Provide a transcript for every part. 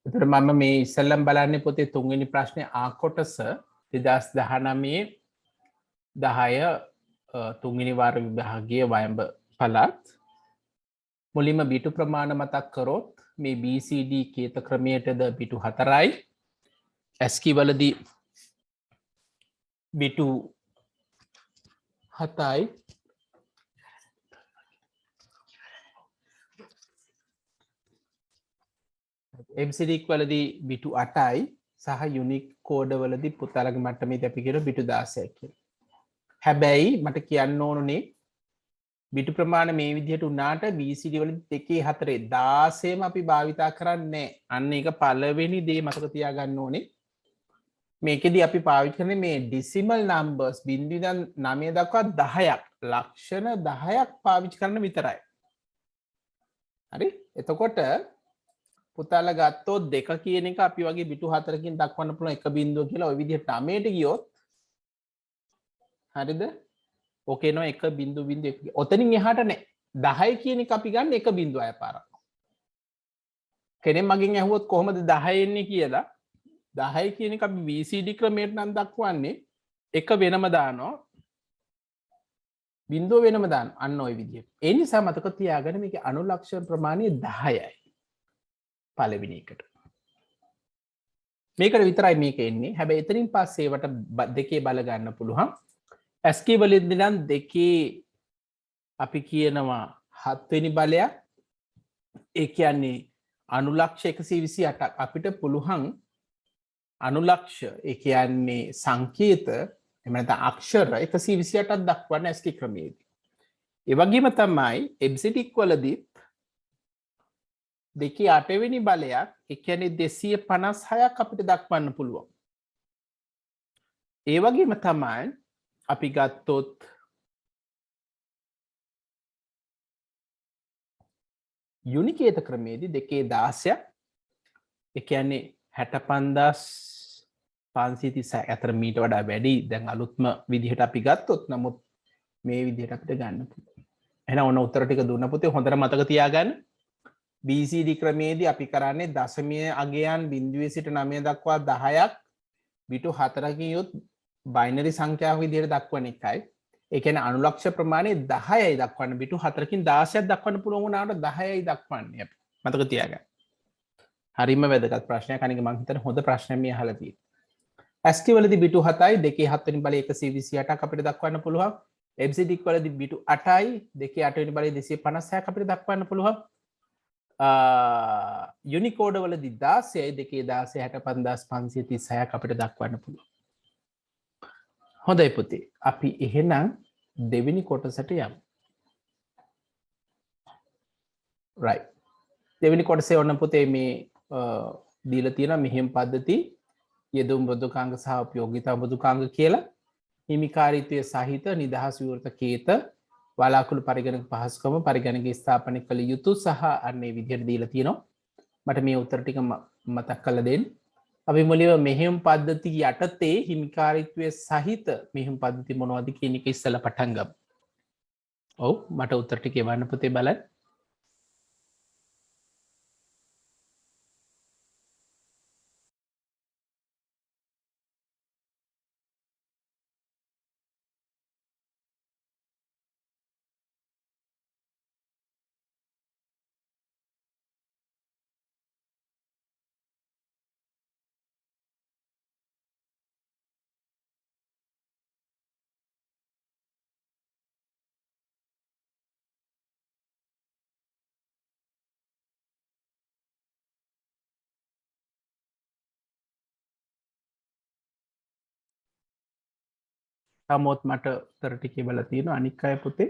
එතකොට මම මේ ඉස්සෙල්ලම බලන්නේ පොතේ තුන්වෙනි ප්‍රශ්නේ ආ කොටස 2019 10 තුන්වෙනි වාර විභාගයේ වයඹ පළාත් මුලින්ම බිටු ප්‍රමාණ මතක් කරොත් මේ BCD කේත ක්‍රමයටද බිටු 4යි ASCII වලදී බිටු 7යි MCD වලදී බිටු 8යි සහ යුනික් කෝඩ වලදී පුතාලගේ මට්ටමේදී අපි කියන බිටු 16යි කියලා. හැබැයි මට කියන්න ඕනුනේ බිටු ප්‍රමාණ මේ විදිහට උනාට BCD වලදී 2 4 16ම අපි භාවිතා කරන්නේ අන්න ඒක පළවෙනි දේ මතක තියාගන්න ඕනේ. මේකෙදි අපි පාවිච්චි කරන්නේ මේ ඩෙසිමල් නම්බර්ස් බිංදු ඉඳන් 9 දක්වා 10ක් ලක්ෂණ 10ක් පාවිච්චි කරන්න විතරයි. හරි? එතකොට පුතාලා ගත්තොත් 2 කියන එක අපි වගේ බිටු 4කින් දක්වන්න පුළුවන් එක බිංදුව කියලා ওই විදිහට 9ට ගියොත් හරිද? ඕකේ නෝ 1.1 ඔතනින් එහාට නෑ 10 කියන එක අපි ගන්න එක බිංදුවයි පාරක්. කෙනෙක් මගෙන් ඇහුවොත් කොහොමද 10 එන්නේ කියලා 10 කියන එක අපි BCD ක්‍රමයට නම් දක්වන්නේ එක වෙනම දානවා බිංදුව වෙනම දාන අන්න ওই විදිහට. ඒ නිසා මතක තියාගන්න මේකේ අනුලක්ෂණ ප්‍රමාණය 10යි. පළවෙනි එකට. මේකට විතරයි මේක එන්නේ. හැබැයි එතනින් පස්සේ ඒවට දෙකේ බල ගන්න පුළුවන්. ASCII වලින්ද නම් දෙකේ අපි කියනවා 7 වෙනි බලයක්. ඒ කියන්නේ අනුලක්ෂ 128ක් අපිට පුළුවන් අනුලක්ෂ ඒ කියන්නේ සංකේත එහෙම නැත්නම් අක්ෂර 128ක් දක්වන්න ASCII ක්‍රමයේදී. ඒ වගේම තමයි EBCDIC වලදී දෙකේ 8 වෙනි බලයක් ඒ කියන්නේ 256ක් අපිට දක්වන්න පුළුවන්. ඒ වගේම තමයි අපි ගත්තොත් යුනිකේත ක්‍රමයේදී දෙකේ 16ක් ඒ කියන්නේ 65536 අතර මීට වඩා වැඩි දැන් අලුත්ම විදිහට අපි ගත්තොත් නමුත් මේ විදිහට අපිට ගන්න පුළුවන්. එහෙනම් ඔන්න උත්තර ටික දුන්න පුතේ හොඳට මතක තියාගන්න. BCD ක්‍රමයේදී අපි කරන්නේ දශමීය අගයන් බිංදුවේ සිට 9 දක්වා 10ක් බිටු 4කින් යොත් බයිනරි සංඛ්‍යාවක් විදිහට දක්වන එකයි. ඒ කියන්නේ අනුලක්ෂ ප්‍රමාණය 10යි දක්වන්න බිටු 4කින් 16ක් දක්වන්න පුළුවන් වුණාට 10යි දක්වන්නේ අපි. මතක තියාගන්න. හරිම වැදගත් ප්‍රශ්නයක්. අනික මම හිතන්නේ හොඳ ප්‍රශ්නයක් මේ අහලා තියෙන්නේ. ASCII වලදී බිටු 7යි දෙකේ 7 වෙනි බලය 128ක් අපිට දක්වන්න පුළුවන්. EBCDIC වලදී බිටු 8යි දෙකේ 8 වෙනි බලය 256ක් අපිට දක්වන්න පුළුවන්. යුනිකෝඩ වලදී 16යි දෙකේ 16 65536ක් අපිට දක්වන්න පුළුවන්. හොඳයි පුතේ. අපි එහෙනම් දෙවෙනි කොටසට යමු. right. දෙවෙනි කොටසේ ඔන්න පුතේ මේ දීලා තියෙනවා මෙහෙම පද්ධති යෙදුම් මෘදුකාංග සහ උපයෝගිතා මෘදුකාංග කියලා හිමිකාරීත්වයේ සහිත නිදහස් විවෘත කේත වලාකුළු පරිගණක පහසුකම පරිගණක ස්ථාපනය කළ යුතු සහ අන්නේ විදිහට දීලා තියෙනවා. මට මේ උත්තර ටික මතක් කරලා දෙන්න. අපි මුලින්ම මෙහෙයුම් පද්ධති යටතේ හිමිකාරීත්වයේ සහිත මෙහෙයුම් පද්ධති මොනවද කියන එක ඉස්සෙල්ලා පටන් ගමු. ඔව් මට උත්තර ටික එවන්න පුතේ බලන්න. තමොත් මට උත්තර ටික එවලා තියෙනවා අනික් අය පුතේ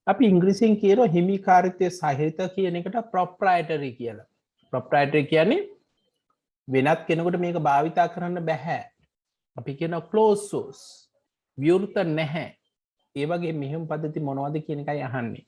අපි ඉංග්‍රීසියෙන් කියනවා හිමිකාරීත්වයේ සහිත කියන එකට ප්‍රොප්‍රයිටරි කියලා. ප්‍රොප්‍රයිටරි කියන්නේ වෙනත් කෙනෙකුට මේක භාවිතා කරන්න බෑ. අපි කියනවා ක්ලෝස් සෝස්. විවෘත නැහැ. ඒ වගේ මෙහෙයුම් පද්ධති මොනවද කියන එකයි අහන්නේ.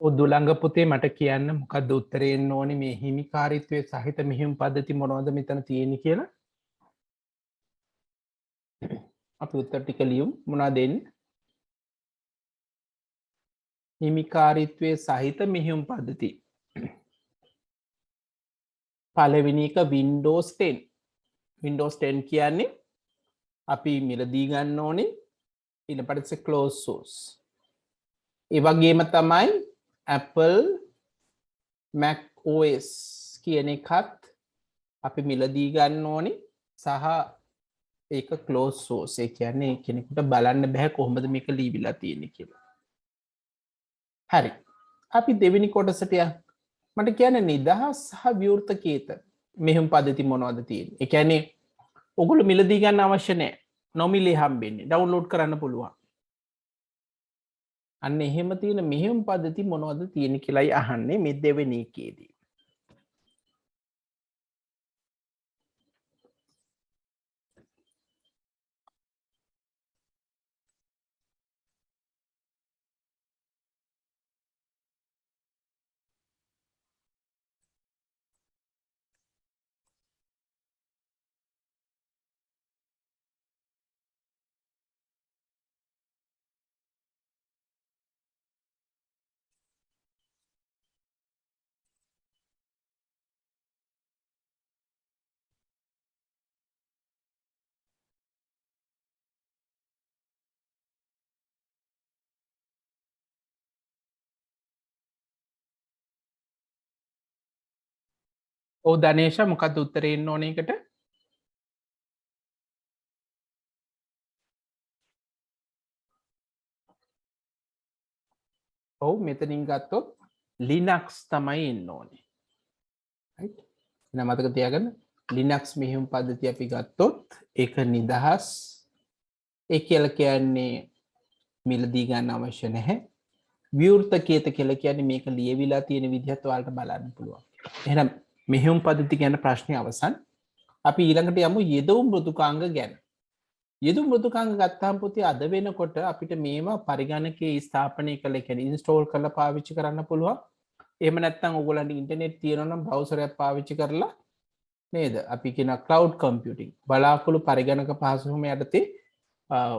උද්දුලංග පුතේ මට කියන්න මොකක්ද උත්තරේ එන්න ඕනේ මේ හිමිකාරීත්වයේ සහිත මෙහෙයුම් පද්ධති මොනවද මෙතන තියෙන්නේ කියලා? අපි උත්තර ටික ලියමු. මොනවද එන්නේ? හිමිකාරීත්වයේ සහිත මෙහෙයුම් පද්ධති. පළවෙනි එක Windows 10. Windows 10 කියන්නේ අපි මිලදී ගන්න ඕනේ ඊට පස්සේ closed source. ඒ වගේම තමයි Apple Mac OS කියන එකත් අපි මිලදී ගන්න ඕනේ සහ ඒක closed source. ඒ කියන්නේ කෙනෙකුට බලන්න බෑ කොහොමද මේක ලියවිලා තියෙන්නේ කියලා. හරි. අපි දෙවෙනි කොටසට යමු. මට කියන්න නිදහස් සහ විවෘත කේත මෙහෙයුම් පද්ධති මොනවද තියෙන්නේ? ඒ කියන්නේ ඔගොල්ලෝ මිලදී ගන්න අවශ්‍ය නැහැ. නොමිලේ හම්බෙන්නේ. ඩවුන්ලෝඩ් කරන්න පුළුවන්. අන්න එහෙම තියෙන මෙහෙයුම් පද්ධති මොනවද තියෙන්නේ කියලායි අහන්නේ මේ දෙවෙනි එකේදී. ඔව් දනේෂ මොකක්ද උත්තරේ එන්න ඕන එකට? ඔව් මෙතනින් ගත්තොත් Linux තමයි එන්න ඕනේ. right? එහෙනම් මතක තියාගන්න Linux මෙහෙයුම් පද්ධතිය අපි ගත්තොත් ඒක නිදහස්. ඒ කියලා කියන්නේ මිලදී ගන්න අවශ්‍ය නැහැ. විවෘත කේත කියලා කියන්නේ මේක ලියවිලා තියෙන විදිහත් ඔයාලට බලන්න පුළුවන්. එහෙනම් මෙහෙයුම් පද්ධති ගැන ප්‍රශ්නේ අවසන්. අපි ඊළඟට යමු යෙදවුම් මෘදුකාංග ගැන. යෙදවුම් මෘදුකාංග ගත්තාම පුතේ අද වෙනකොට අපිට මේවා පරිගණකයේ ස්ථාපනය කළ කියන්නේ ඉන්ස්ටෝල් කරලා පාවිච්චි කරන්න පුළුවන්. එහෙම නැත්නම් ඔයගොල්ලන්ට ඉන්ටර්නෙට් තියෙනවා නම් බ්‍රවුසර් එකක් පාවිච්චි කරලා නේද? අපි කියන ක්ලවුඩ් කම්පියුටිං බලාකුළු පරිගණක පහසුකම යටතේ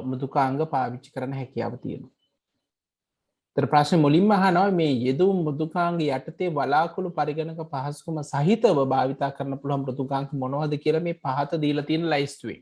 මෘදුකාංග පාවිච්චි කරන්න හැකියාව තියෙනවා. තර ප්‍රශ්න මුලින්ම අහනවා මේ යෙදවුම් මෘදුකාංග යටතේ වලාකුළු පරිගණක පහසුකම සහිතව භාවිතා කරන්න පුළුවන් මෘදුකාංග මොනවද කියලා මේ පහත දීලා තියෙන ලයිස්තුවේ.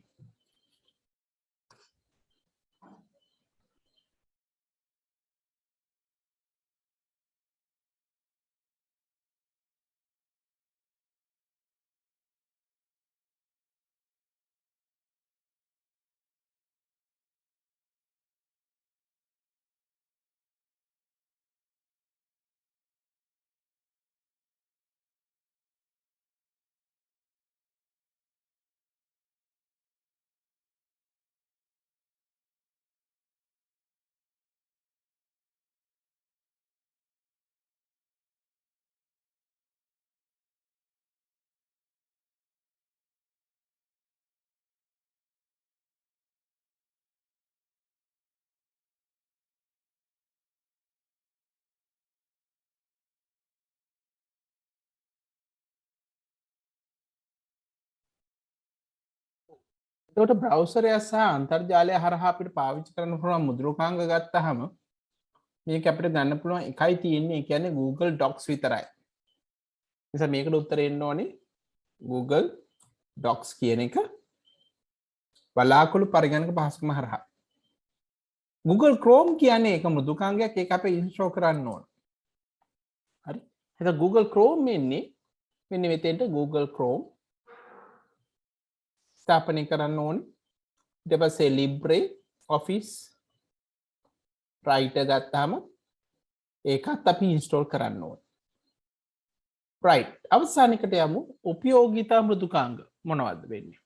එතකොට බ්‍රවුසරය සහ අන්තර්ජාලය හරහා අපිට පාවිච්චි කරන්න පුළුවන් මුද්‍රකාංග ගත්තාම මේක අපිට ගන්න පුළුවන් එකයි තියෙන්නේ ඒ කියන්නේ Google Docs විතරයි. නිසා මේකට උත්තරේ එන්න ඕනේ Google Docs කියන එක බලාකුළු පරිගණක පහසුකම හරහා. Google Chrome කියන්නේ ඒක මෘදුකාංගයක් ඒක අපේ ඉන්ස්ටෝල් කරන්න ඕන. හරි. එහෙනම් Google Chrome එන්නේ මෙන්න මෙතෙන්ට Google Chrome ස්ථාපනය කරන්න ඕනේ. ඊට පස්සේ Libre Office Writer ගත්තාම ඒකත් අපි ඉන්ස්ටෝල් කරන්න ඕනේ. right අවසානයකට යමු උපයෝගිතා මෘදුකාංග මොනවද වෙන්නේ?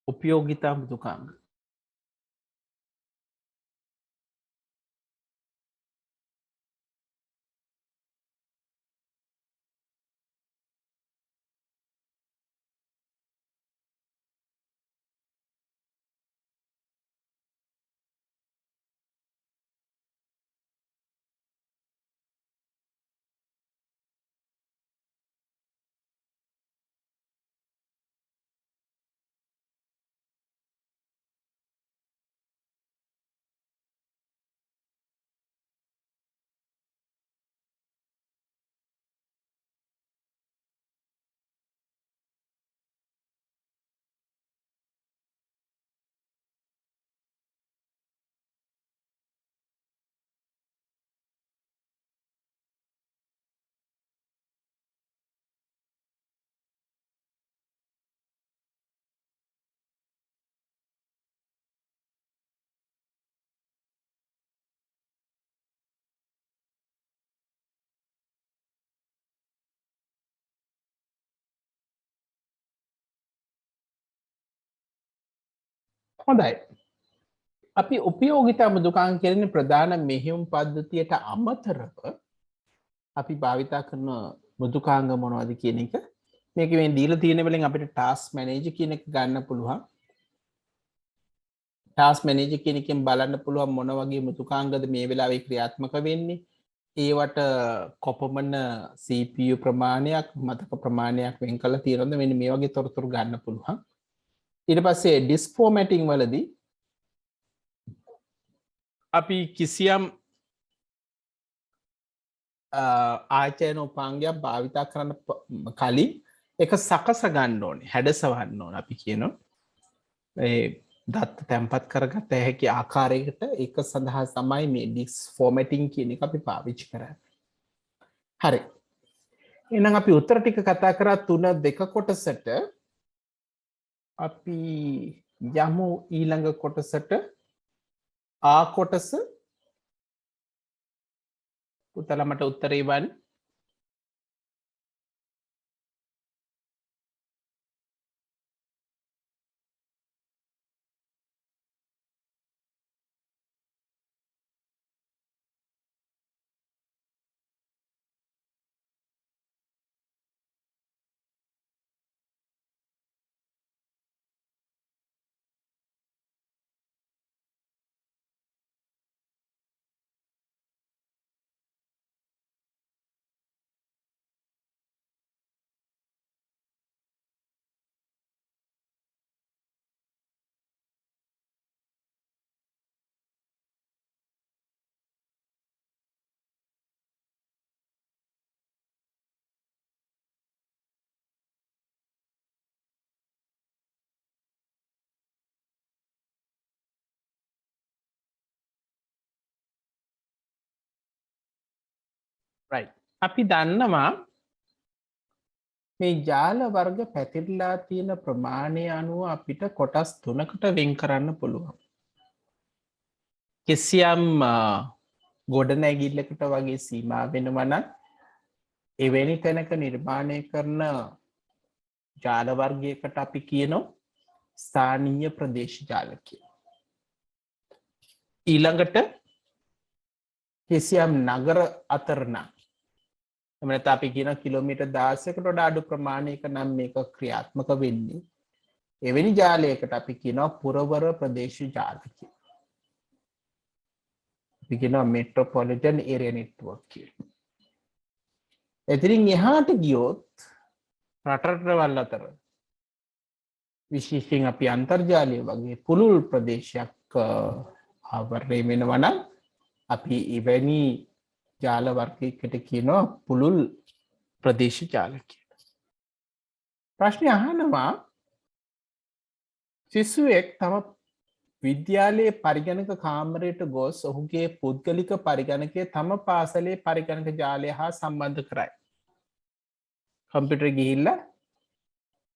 උපයෝගිතා මෘදුකාංග හොඳයි. අපි උපයෝගිතා මෘදුකාංග කියන්නේ ප්‍රධාන මෙහෙයුම් පද්ධතියට අමතරව අපි භාවිතා කරන මෘදුකාංග මොනවද කියන එක මේකේ මේ දීලා තියෙන වෙලෙන් අපිට ටාස්ක් මැනේජර් කියන එක ගන්න පුළුවන්. ටාස්ක් මැනේජර් කියන එකෙන් බලන්න පුළුවන් මොන වගේ මෘදුකාංගද මේ වෙලාවේ ක්‍රියාත්මක වෙන්නේ. ඒවට කොපමණ CPU ප්‍රමාණයක් මතක ප්‍රමාණයක් වෙන් කරලා තියෙනවද මෙන්න මේ වගේ තොරතුරු ගන්න පුළුවන්. ඊට පස්සේ ඩිස්ක් ෆෝමැටිං වලදී අපි කිසියම් ආචයන උපාංගයක් භාවිතා කරන්න කලින් එක සකස ගන්න ඕනේ හැඩසවන්න ඕන අපි කියනවා ඒ දත්ත තැන්පත් කරගත හැකි ආකාරයකට ඒක සඳහා තමයි මේ ඩිස්ක් ෆෝමැටිං කියන එක අපි පාවිච්චි කරන්නේ. හරි. එහෙනම් අපි උත්තර ටික කතා කරා 3-2 කොටසට අපි යමු ඊළඟ කොටසට ආ කොටස පුතලා මට උත්තරේ වань right. අපි දන්නවා මේ ජාල වර්ග පැතිරලා තියෙන ප්‍රමාණය අනුව අපිට කොටස් 3කට වෙන් කරන්න පුළුවන්. කිසියම් ගොඩනැගිල්ලකට වගේ සීමා වෙනවා නම් එවැනි තැනක නිර්මාණය කරන ජාල වර්ගයකට අපි කියනවා ස්ථානීය ප්‍රදේශ ජාල කියලා. ඊළඟට කිසියම් නගර අතර නම් එමෙන්නත අපි කියන කිලෝමීටර් 16කට වඩා අඩු ප්‍රමාණයක නම් මේක ක්‍රියාත්මක වෙන්නේ. එවැනි ජාලයකට අපි කියනවා පුරවර ප්‍රදේශ ජාල කියලා. අපි කියනවා මෙට්‍රොපොලිටන් ඒරියා නෙට්වර්ක් කියලා. එතනින් එහාට ගියොත් රටරටවල් අතර විශේෂයෙන් අපි අන්තර්ජාලය වගේ පුළුල් ප්‍රදේශයක් ආවරණය වෙනවා නම් අපි එවැනි ජාල වර්ගයකට කියනවා පුළුල් ප්‍රදේශ ජාල කියලා. ප්‍රශ්නේ අහනවා සිසුවෙක් තම විද්‍යාලයේ පරිගණක කාමරයට ගොස් ඔහුගේ පුද්ගලික පරිගණකය තම පාසලේ පරිගණක ජාලය හා සම්බන්ධ කරයි. කම්පියුටර් ගිහිල්ලා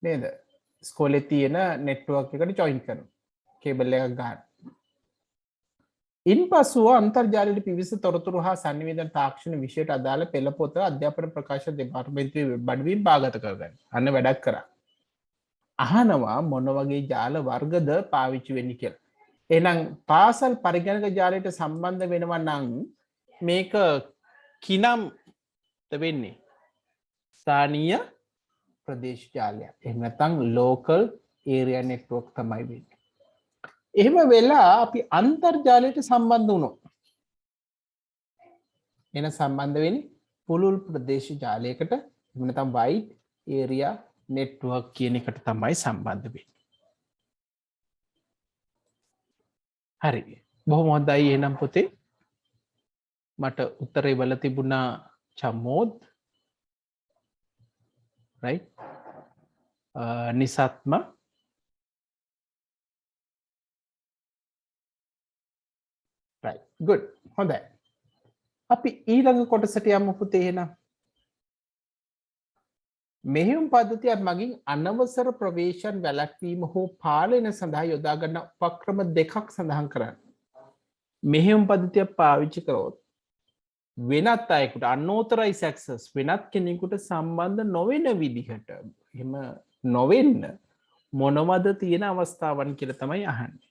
නේද? ස්කෝලේ තියෙන නෙට්වර්ක් එකට ජොයින් කරනවා. කේබල් එකක් ගන්න. ඉන්පසුව අන්තර්ජාලයට පිවිස තොරතුරු හා සංනිවේදන තාක්ෂණ විෂයට අදාළ පෙළපොත අධ්‍යාපන ප්‍රකාශන දෙපාර්තමේන්තුවේ වෙබ් අඩවියෙන් බාගත කරගන්න. අන්න වැඩක් කරා. අහනවා මොන වගේ ජාල වර්ගද පාවිච්චි වෙන්නේ කියලා. එහෙනම් පාසල් පරිගණක ජාලයට සම්බන්ධ වෙනවා නම් මේක කිනම්ද වෙන්නේ? ස්ථානීය ප්‍රදේශ ජාලයක්. එහෙම නැත්නම් local area network තමයි වෙන්නේ. එහෙම වෙලා අපි අන්තර්ජාලයට සම්බන්ධ වුණොත් එන සම්බන්ධ වෙන්නේ පුළුල් ප්‍රදේශ ජාලයකට එහෙම නැත්නම් wide area network කියන එකට තමයි සම්බන්ධ වෙන්නේ. හරි. බොහොම හොඳයි එහෙනම් පුතේ. මට උත්තරේ වල තිබුණා චමෝද් right නිසත්ම right good හොඳයි. අපි ඊළඟ කොටසට යමු පුතේ එහෙනම්. මෙහෙයුම් පද්ධතියක් මගින් අනවසර ප්‍රවේශයන් වැළැක්වීම හෝ පාලනය සඳහා යොදා ගන්න උපක්‍රම දෙකක් සඳහන් කරන්න. මෙහෙයුම් පද්ධතිය පාවිච්චි කරොත් වෙනත් අයෙකුට unauthorized access වෙනත් කෙනෙකුට සම්බන්ධ නොවන විදිහට එහෙම නොවෙන්න මොනවද තියෙන අවස්ථාවන් කියලා තමයි අහන්නේ.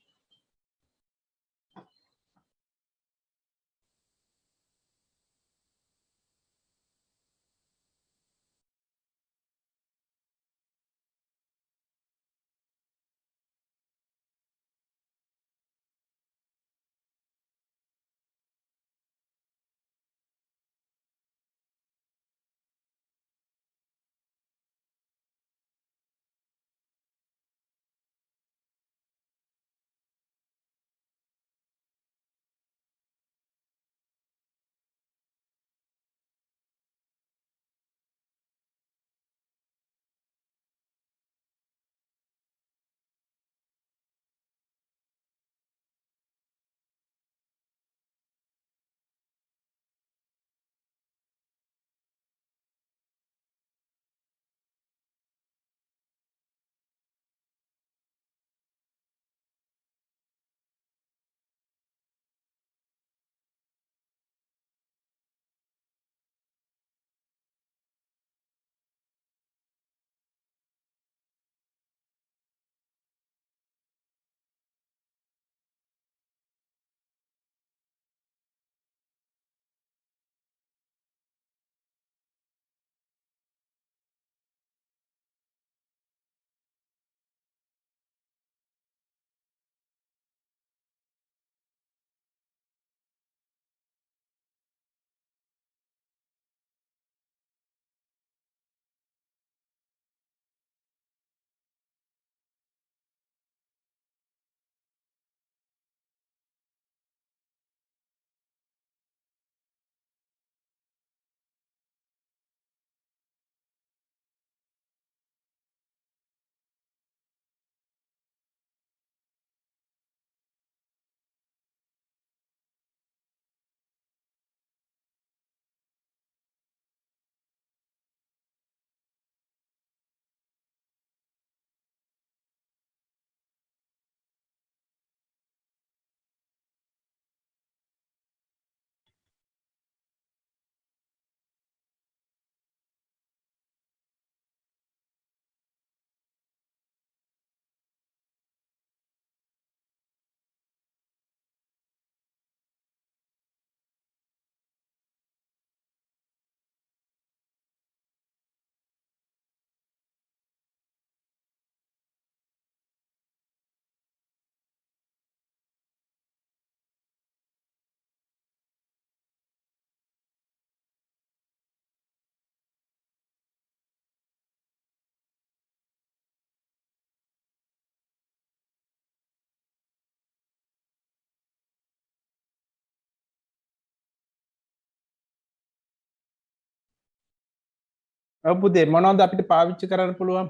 ඔව් පුතේ මොනවද අපිට පාවිච්චි කරන්න පුළුවන්?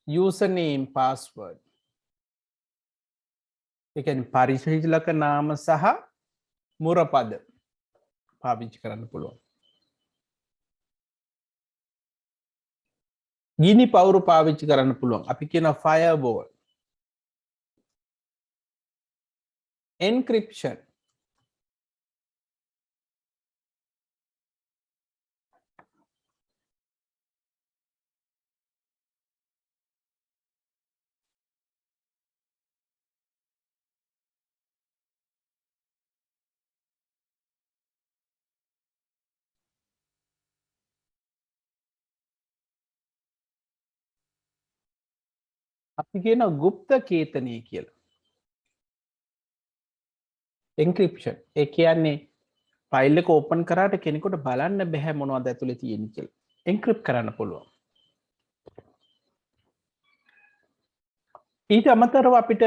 username password. ඒ කියන්නේ පරිශීලක නාම සහ මුරපද පාවිච්චි කරන්න පුළුවන්. ගිනි පවුරු පාවිච්චි කරන්න පුළුවන්. අපි කියන firewall. Encryption. අපි කියන ගුප්ත කේතනය කියලා. එන්ක්‍රිප්ෂන්. ඒ කියන්නේ ෆයිල් එක ඕපන් කරාට කෙනෙකුට බලන්න බැහැ මොනවද ඇතුලේ තියෙන්නේ කියලා. එන්ක්‍රිප්ට් කරන්න පුළුවන්. ඊට අමතරව අපිට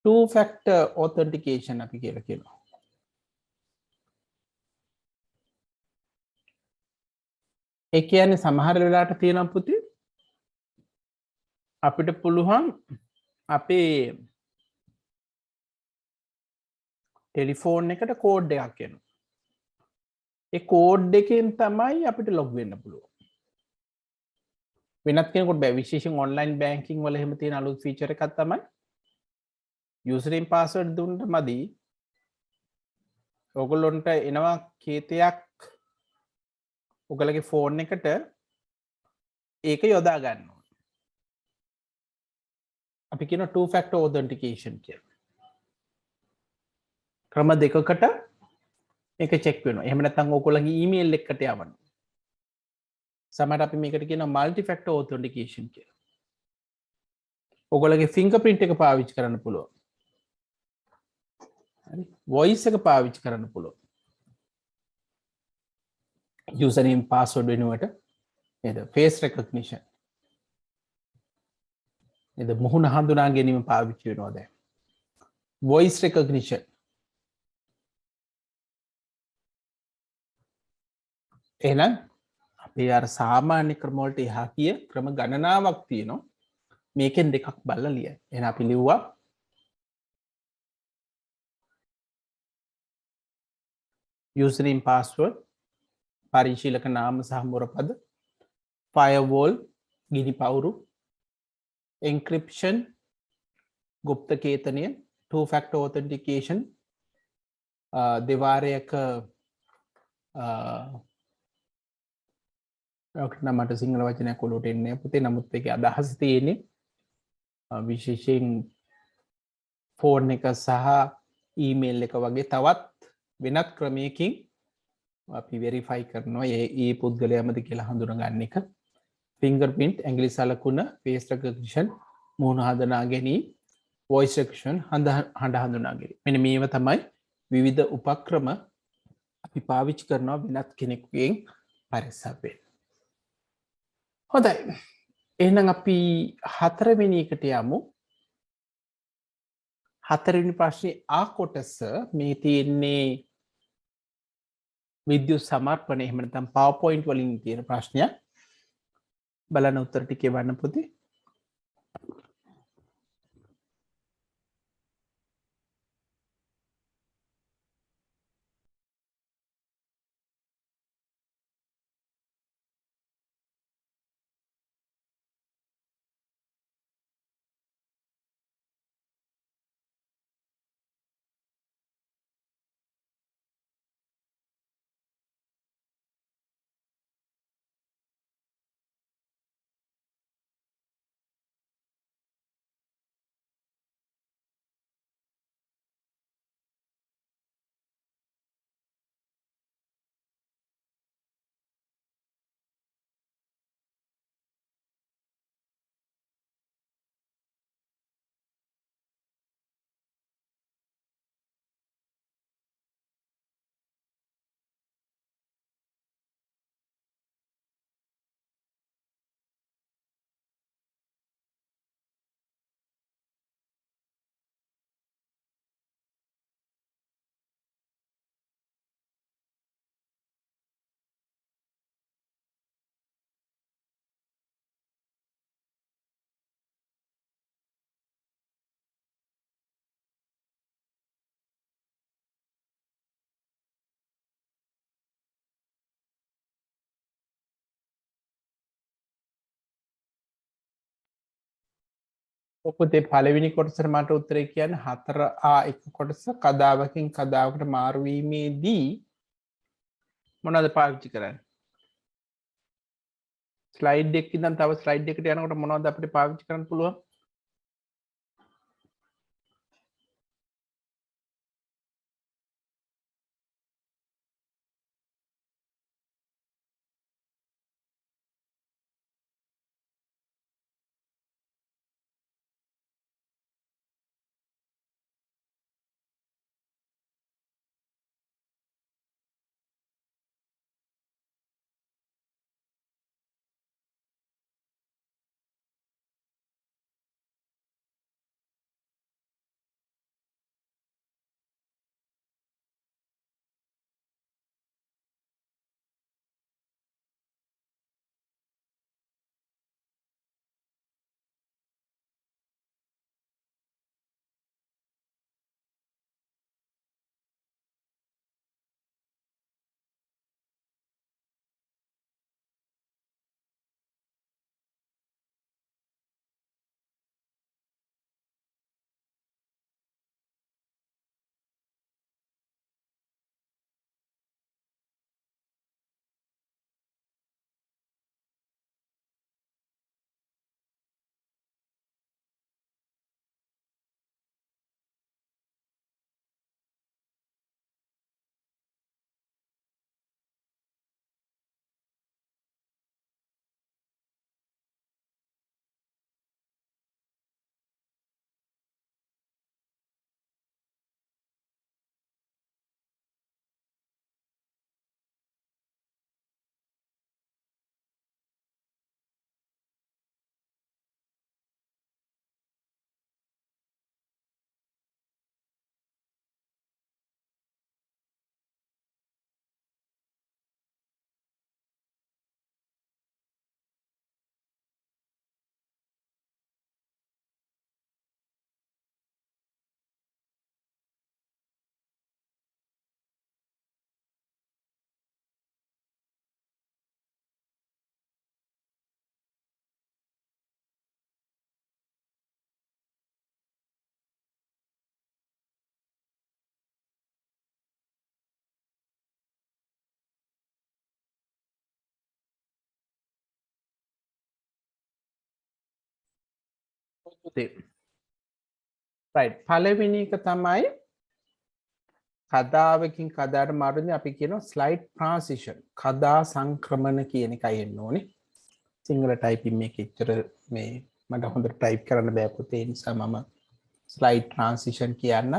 two factor authentication අපි කියලා කියනවා. ඒ කියන්නේ සමහර වෙලාවට තියෙනවා පුතේ අපිට පුළුවන් අපේ ටෙලිෆෝන් එකට කෝඩ් එකක් එනවා. ඒ කෝඩ් එකෙන් තමයි අපිට ලොග් වෙන්න පුළුවන්. වෙනත් කෙනෙකුට බෑ. විශේෂයෙන් ඔන්ලයින් බැංකින් වල එහෙම තියෙන අලුත් ෆීචර් එකක් තමයි යූසර් නේම් පාස්වර්ඩ් දුන්නට මදි. ඔයගොල්ලොන්ට එනවා කේතයක් ඔයගලගේ ෆෝන් එකට ඒක යොදා ගන්න ඕන. අපි කියන two factor authentication කියලා. ක්‍රම දෙකකට මේක චෙක් වෙනවා. එහෙම නැත්නම් ඔයගොල්ලන්ගේ ඊමේල් එකකට යවන්න. සමහර අපි මේකට කියනවා multi factor authentication කියලා. ඔයගොල්ලගේ fingerprint එක පාවිච්චි කරන්න පුළුවන්. හරි. voice එක පාවිච්චි කරන්න පුළුවන්. username password වෙනුවට නේද? face recognition. නේද? මුහුණ හඳුනා ගැනීම පාවිච්චි වෙනවා දැන්. voice recognition. එහෙනම් අපේ අර සාමාන්‍ය ක්‍රම වලට එහා කිය ක්‍රම ගණනාවක් තියෙනවා. මේකෙන් දෙකක් බලලා ලියන්න. එහෙනම් අපි ලිව්වා username password පරිශීලක නාම සහ මුරපද firewall ගිනි පවුරු encryption ගුප්ත කේතනය two factor authentication දෙවාරයක මට සිංහල වචනයක් ඔලුවට එන්නේ පුතේ. නමුත් ඒකේ අදහස තියෙන්නේ විශේෂයෙන් ෆෝන් එක සහ ඊමේල් එක වගේ තවත් වෙනත් ක්‍රමයකින් අපි වෙරිෆයි කරනවා ඒ පුද්ගලයාමද කියලා හඳුනගන්න එක. fingerprint ඇඟිලි සලකුණ face recognition මුහුණ හඳුනා ගැනීම voice recognition හඬ හඳුනා ගැනීම. මෙන්න මේව තමයි විවිධ උපක්‍රම අපි පාවිච්චි කරනවා වෙනත් කෙනෙකුගෙන් පරිස්සම් වෙන්න. හොඳයි. එහෙනම් අපි හතරවෙනි එකට යමු. හතරවෙනි ප්‍රශ්නේ ආ කොටස මේ තියෙන්නේ විද්‍යුත් සමර්පණ එහෙම නැත්නම් PowerPoint වලින් තියෙන ප්‍රශ්නයක්. බලන්න උත්තර ටික එවන්න පුතේ. පුතේ පළවෙනි කොටසට මට උත්තරේ කියන්නේ 4A1 කොටස කදාවකින් කදාවකට මාරු වීමේදී මොනවද පාවිච්චි කරන්නේ? ස්ලයිඩ් එකක ඉඳන් තව ස්ලයිඩ් එකට යනකොට මොනවද අපිට පාවිච්චි කරන්න පුළුවන්? right පළවෙනි එක තමයි කදාවකින් කදාට මාරුනේ අපි කියනවා ස්ලයිඩ් ට්‍රාන්සිෂන් කදා සංක්‍රමණ කියන එකයි එන්න ඕනේ සිංහල ටයිපින් මේක එච්චර මේ මට හොඳට ටයිප් කරන්න බෑ පුතේ ඒ නිසා මම ස්ලයිඩ් ට්‍රාන්සිෂන් කියන්න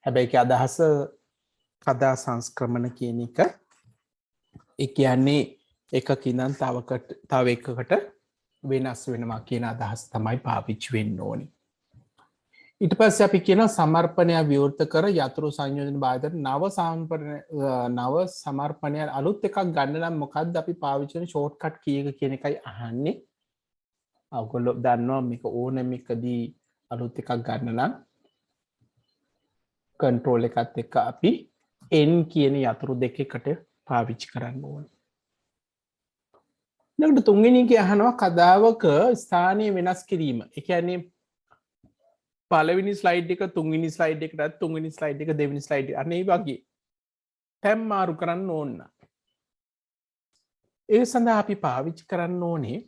හැබැයි ඒක අදහස කදා සංස්ක්‍රමණ කියන එක ඒ කියන්නේ එකක ඉඳන් තව එකකට වෙනස් වෙනවා කියන අදහස තමයි පාවිච්චි වෙන්න ඕනේ ඊට පස්සේ අපි කියන සමර්පණය විවෘත කර යතුරු සංයෝජන බාධක නව සමර්පණය අලුත් එකක් ගන්න නම් මොකක්ද අපි පාවිච්චි කරන ෂෝට්කට් කී එක කියන එකයි අහන්නේ. ඔයගොල්ලෝ දන්නවා මේක ඕනම එකදී අලුත් එකක් ගන්න නම් කන්ට්‍රෝල් එකත් එක්ක අපි n කියන යතුරු දෙකකට පාවිච්චි කරන්න ඕනේ. ඊළඟට තුන්වෙනි එක අහනවා කදාවක ස්ථානීය වෙනස් කිරීම. ඒ කියන්නේ පළවෙනි ස්ලයිඩ් එක තුන්වෙනි ස්ලයිඩ් එකටත් තුන්වෙනි ස්ලයිඩ් එක දෙවෙනි ස්ලයිඩ් අනේ වගේ තැම් මාරු කරන්න ඕන. ඒ සඳහා අපි පාවිච්චි කරන්න ඕනේ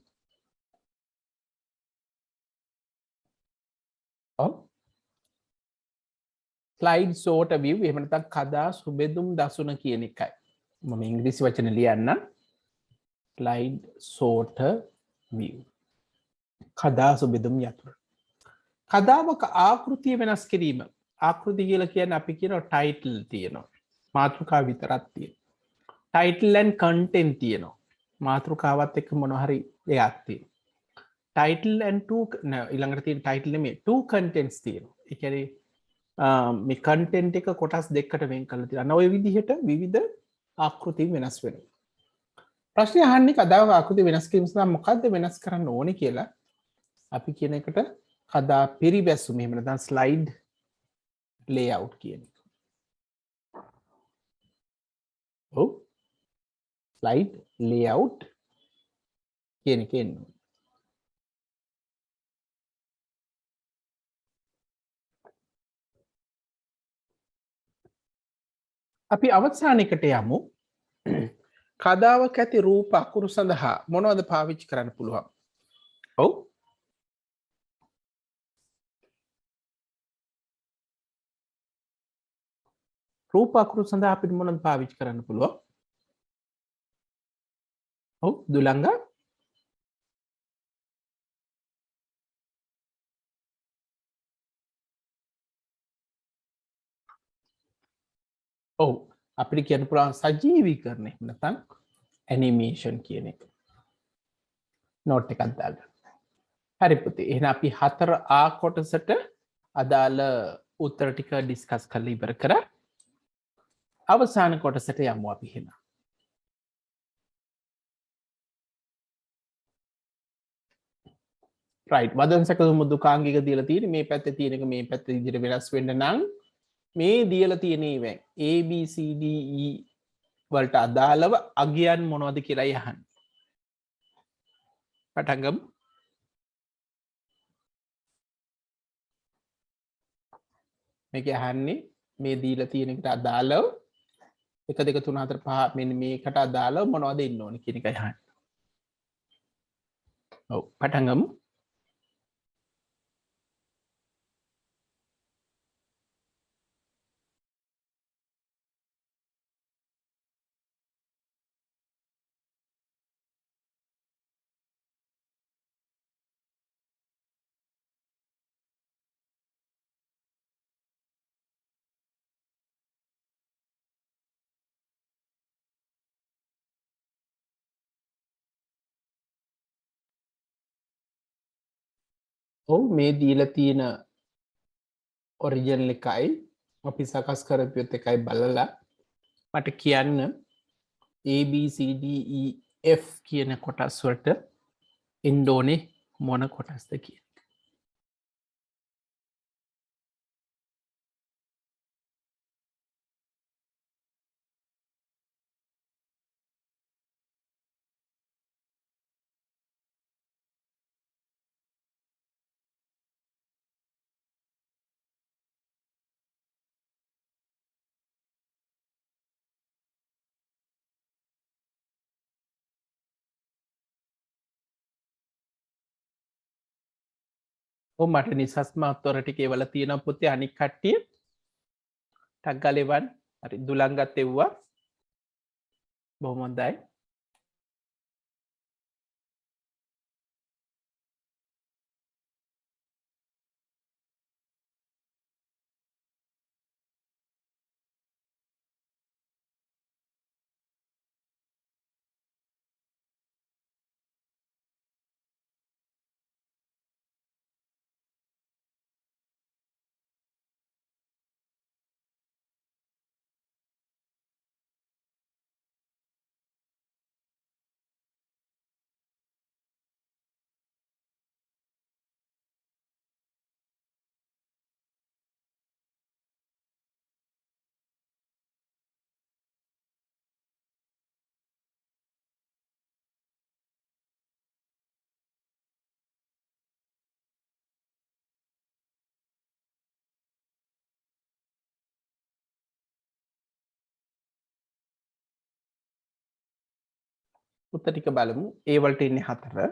ස්ලයිඩ් සෝට view එහෙම නැත්නම් කදා සුබෙදුම් දසුන කියන එකයි. මම ඉංග්‍රීසි වචන ලියන්නම්. Slide Saw two view. කදා සුබෙදුම් යතුරු. කදාවක ආකෘතිය වෙනස් කිරීම ආකෘති කියලා කියන්නේ අපි කියනවා ටයිටල් තියෙනවා මාතෘකාව විතරක් තියෙනවා ටයිටල් ඇන්ඩ් කන්ටෙන්ට් තියෙනවා මාතෘකාවත් එක්ක මොනවා හරි දෙයක් තියෙනවා ටයිටල් ඇන්ඩ් ටූ ඊළඟට තියෙන ටයිටල් නෙමෙයි ටූ කන්ටෙන්ට්ස් තියෙනවා ඒ කියන්නේ මේ කන්ටෙන්ට් එක කොටස් දෙකකට වෙන් කරලා තියෙනවා ඔය විදිහට විවිධ ආකෘති වෙනස් වෙනවා ප්‍රශ්නේ අහන්නේ කදාවක ආකෘති වෙනස් කිරීම සඳහා මොකද්ද වෙනස් කරන්න ඕනේ කියලා අපි කියන එකට කදා පිරිවැසුම එහෙම නැත්නම් ස්ලයිඩ් ලේඅවුට් කියන එක. ඔව් ස්ලයිඩ් ලේඅවුට් කියන එක එන්න. අපි අවසානයකට යමු. කදාවක් ඇති රූප අකුරු සඳහා මොනවද පාවිච්චි කරන්න පුළුවන්? ඔව්. රූප අකුරු සඳහා අපිට මොනවද පාවිච්චි කරන්න පුළුවන්? ඔව් දුලංගා. ඔව් අපිට කියන්න පුළුවන් සජීවීකරණය නැත්නම් ඇනිමේෂන් කියන එක. නෝට් එකක් දාගන්න. හරි පුතේ. එහෙනම් අපි 4A කොටසට අදාළ උත්තර ටික ඩිස්කස් කරලා ඉවර කරා. අවසාන කොටසට යමු අපි එහෙනම්. රයිට් වදන් සැකසුම දුකාංගික දීලා තියෙන්නේ මේ පැත්තේ තියෙන එක මේ පැත්තේ විදිහට වෙනස් වෙන්න නම් මේ දීලා තියෙන ඉවෙන් A B C D E වලට අදාළව අගයන් මොනවද කියලා යහන්න. පටන් ගමු. මේක අහන්නේ මේ දීලා තියෙන එකට අදාළව 1 2 3 4 5 මෙන්න මේකට අදාළව මොනවද ඉන්න ඕනේ කියන එකයි අහන්නේ. ඔව් පටන් ගමු. ඔව් මේ දීලා තියෙන ඔරිජිනල් එකයි අපි සකස් කරපියොත් එකයි බලලා මට කියන්න A B C D E F කියන කොටස් වලට එන්න ඕනේ මොන කොටස්ද කියලා. ඔව් මට නිසස්ම උත්තර ටික ඒවල තියෙනවා පුතේ අනික් කට්ටිය ටක් ගාලා එවන්න. හරි දුලංගත් එව්වා. බොහොම හොඳයි. උත්තර ටික බලමු. ඒ වලට ඉන්නේ 4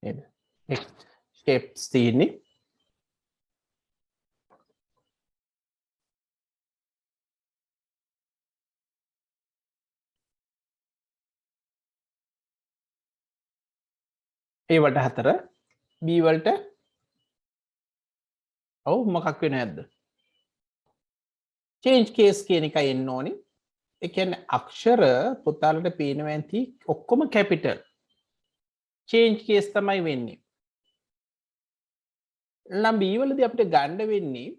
නේද? ෂේප්ස් තියෙන්නේ. ඒ වලට 4 B වලට ඔව් මොකක් වෙන්නේ නැද්ද? චේන්ජ් කේස් කියන එකයි එන්න ඕනේ. ඒ කියන්නේ අක්ෂර පුතාලට පේනවා ඇති ඔක්කොම කැපිටල්. චේන්ජ් කේස් තමයි වෙන්නේ. නම් B වලදී අපිට ගන්න වෙන්නේ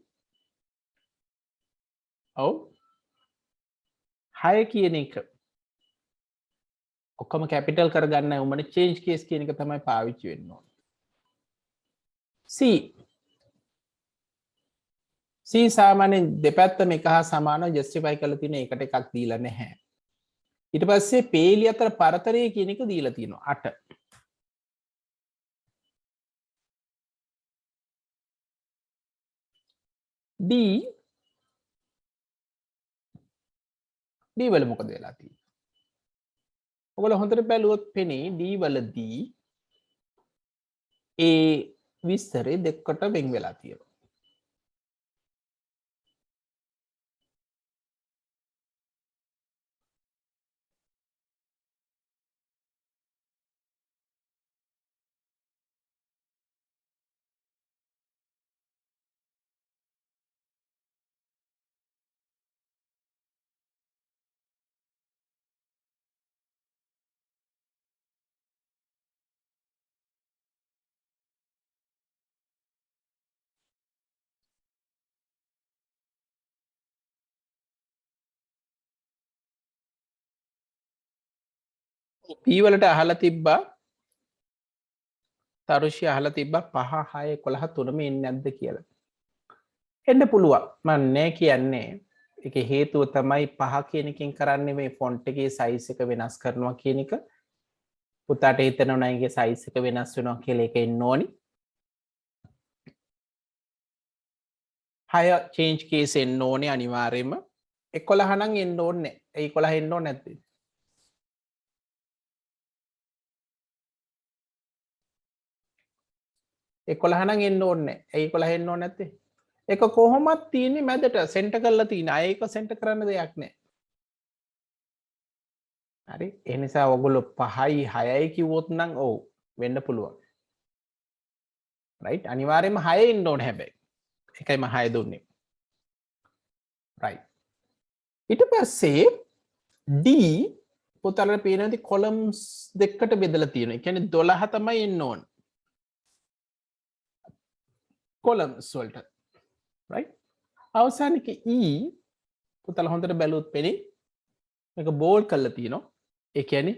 ඔව් 6 කියන එක. ඔක්කොම කැපිටල් කරගන්න උඹනේ චේන්ජ් කේස් කියන එක තමයි පාවිච්චි වෙන්න ඕනේ. C සාමාන්‍යයෙන් දෙපැත්තම එක හා සමානව ජස්ටිෆයි කරලා තියෙන එකට එකක් දීලා නැහැ. ඊට පස්සේ පේලි අතර පරතරය කියන එක දීලා තියෙනවා 8. D D වල මොකද වෙලා තියෙන්නේ? ඔයගොල්ලෝ හොඳට බැලුවොත් පෙනේ D වලදී ඒ විස්තරේ දෙකට වෙන් වෙලා තියෙනවා. P වලට අහලා තිබ්බා තරුෂි අහලා තිබ්බා 5 6 11 තුනම එන්නේ නැද්ද කියලා. එන්න පුළුවන්. මම නෑ කියන්නේ. ඒකේ හේතුව තමයි 5 කියන එකෙන් කරන්නේ මේ ෆොන්ට් එකේ සයිස් එක වෙනස් කරනවා කියන එක. පුතාට හිතෙනවා නම් ඒකේ සයිස් එක වෙනස් වෙනවා කියලා ඒක එන්න ඕනි. 6 චේන්ජ් කේස් එන්න ඕනේ අනිවාර්යයෙන්ම. 11 නම් එන්න ඕනේ නැහැ. 11 එන්න ඕනේ නැද්ද? එකොළහ නම් එන්න ඕනේ. ඇයි 11 එන්න ඕනේ නැත්තේ? ඒක කොහොමත් තියෙන්නේ මැදට සෙන්ටර් කරලා තියෙන. අය ඒක සෙන්ටර් කරන්න දෙයක් නැහැ. හරි? ඒ නිසා ඔයගොල්ලෝ 5යි 6යි කිව්වොත් නම් ඔව් වෙන්න පුළුවන්. රයිට්? අනිවාර්යයෙන්ම 6 එන්න ඕනේ හැබැයි. ඒකයි මම 6 දුන්නේ. රයිට්. ඊට පස්සේ D පුතාලට පේනවාද කොලම්ස් දෙකකට බෙදලා තියෙනවා. ඒ කියන්නේ 12 තමයි එන්න ඕනේ. කොලම්ස් වලට. රයිට්? අවසානික E පුතාලා හොඳට බැලුවොත් පෙනේ මේක බෝල්ඩ් කරලා තියෙනවා. ඒ කියන්නේ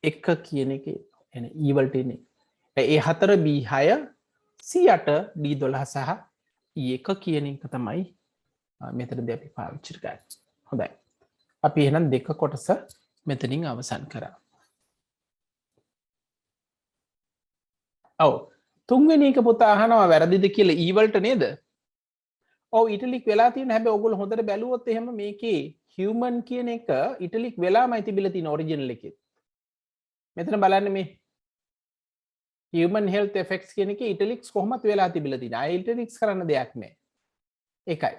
1 කියන එකේ එන E වලට එන්නේ. ඒ 4 B6 C8 D12 සහ E1 කියන එක තමයි මෙතනදී අපි පාවිච්චි කරන්නේ. හොඳයි. අපි එහෙනම් දෙක කොටස මෙතනින් අවසන් කරා. ඔව්. තුන්වෙනි එක පුතා අහනවා වැරදිද කියලා E වලට නේද? ඔව් ඉටලික් වෙලා තියෙන හැබැයි ඔයගොල්ලෝ හොඳට බැලුවොත් එහෙම මේකේ human කියන එක ඉටලික් වෙලාමයි තිබිලා තියෙන ඔරිජිනල් එකේ. මෙතන බලන්න මේ human health effects කියන එකේ ඉටලික්ස් කොහොමද වෙලා තිබිලා තියෙන්නේ. ආයෙ ඉටලික්ස් කරන්න දෙයක් නැහැ. ඒකයි.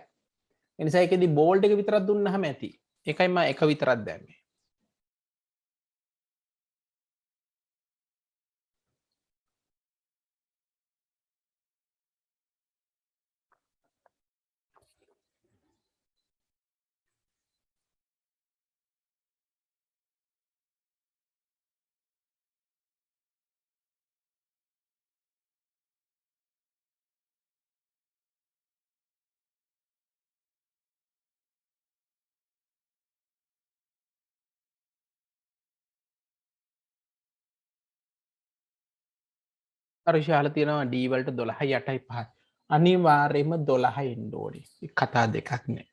ඒ නිසා ඒකෙදි බෝල්ඩ් එක විතරක් දුන්නාම ඇති. ඒකයි මම එක විතරක් දැම්මේ. අරුෂාල තියෙනවා D වලට 12යි 8යි 5යි. අනිවාර්යයෙන්ම 12 එන්න ඕනේ. කතා දෙකක් නෑ.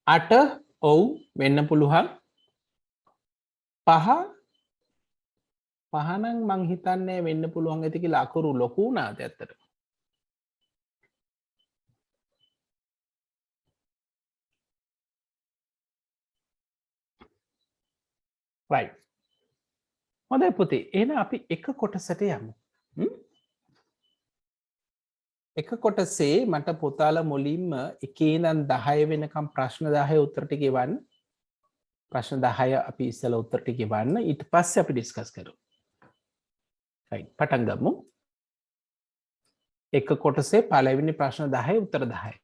8 ඔව් වෙන්න පුළුවන්. 5 5 නම් මං හිතන්නේ වෙන්න පුළුවන් ඇති කියලා අකුරු ලොකු වුණාද ඇත්තට. right. හොඳයි පුතේ. එහෙනම් අපි එක කොටසට යමු. එක කොටසේ මට පුතාලා මුලින්ම එකේ ඉඳන් 10 වෙනකම් ප්‍රශ්න 10 උත්තර ටික එවන්න. ප්‍රශ්න 10 අපි ඉස්සෙල්ලා උත්තර ටික එවන්න. ඊට පස්සේ අපි ඩිස්කස් කරමු. right. පටන් ගමු. එක කොටසේ පළවෙනි ප්‍රශ්න 10 උත්තර 10.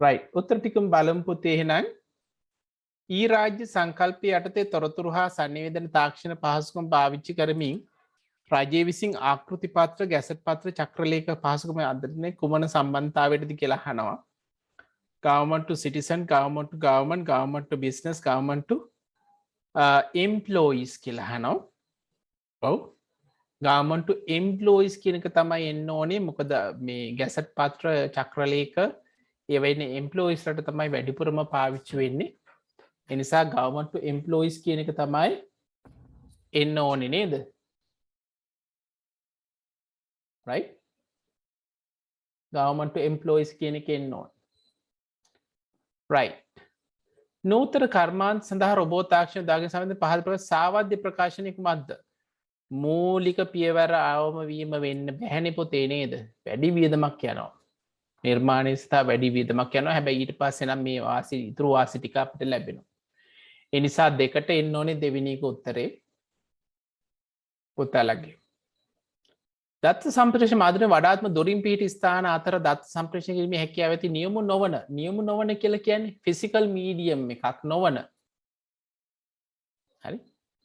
right උත්තර ටිකම බලමු පුතේ එහෙනම් ඊ රාජ්‍ය සංකල්පය යටතේ තොරතුරු හා sannivedana තාක්ෂණ පහසුකම් පාවිච්චි කරමින් රජය විසින් ආකෘති පත්‍ර ගැසට් පත්‍ර චක්‍රලේඛ පහසුකම් අධ්‍යයනය කුමන සම්බන්ධතාවයටද කියලා අහනවා government to citizen government to government government to business government to employees කියලා අහනවා ඔව් government to employees කියන එක තමයි එන්න ඕනේ මොකද මේ ගැසට් පත්‍ර චක්‍රලේඛ ඒ වෙන්නේ employees වලට තමයි වැඩිපුරම පාවිච්චි වෙන්නේ ඒ නිසා government to employees කියන එක තමයි එන්න ඕනේ නේද right government to employees කියන එක එන්න ඕනේ right නූතන කර්මාන්ත සඳහා රොබෝ තාක්ෂණ දාගෙන සම්බන්ධ පහළ ප්‍රකාශ සාවද්‍ය ප්‍රකාශනය කුමක්ද මූලික පියවර අවම වීම වෙන්න බැහැනේ පොතේ නේද වැඩි වියදමක් යනවා නිර්මාණය සඳහා වැඩි වියදමක් යනවා හැබැයි ඊට පස්සේ නම් මේ වාසි ඉතුරු වාසි ටික අපිට ලැබෙනවා ඒ නිසා දෙකට එන්න ඕනේ දෙවෙනි එක උත්තරේ පුතාලගේ දත්ත සම්ප්‍රේෂණ මාධ්‍යන වඩාත්ම දොරින් පිහිටි ස්ථාන අතර දත්ත සම්ප්‍රේෂණය කිරීමේ හැකියාව ඇති නියම නොවන කියලා කියන්නේ ෆිසිකල් මීඩියම් එකක් නොවන හරි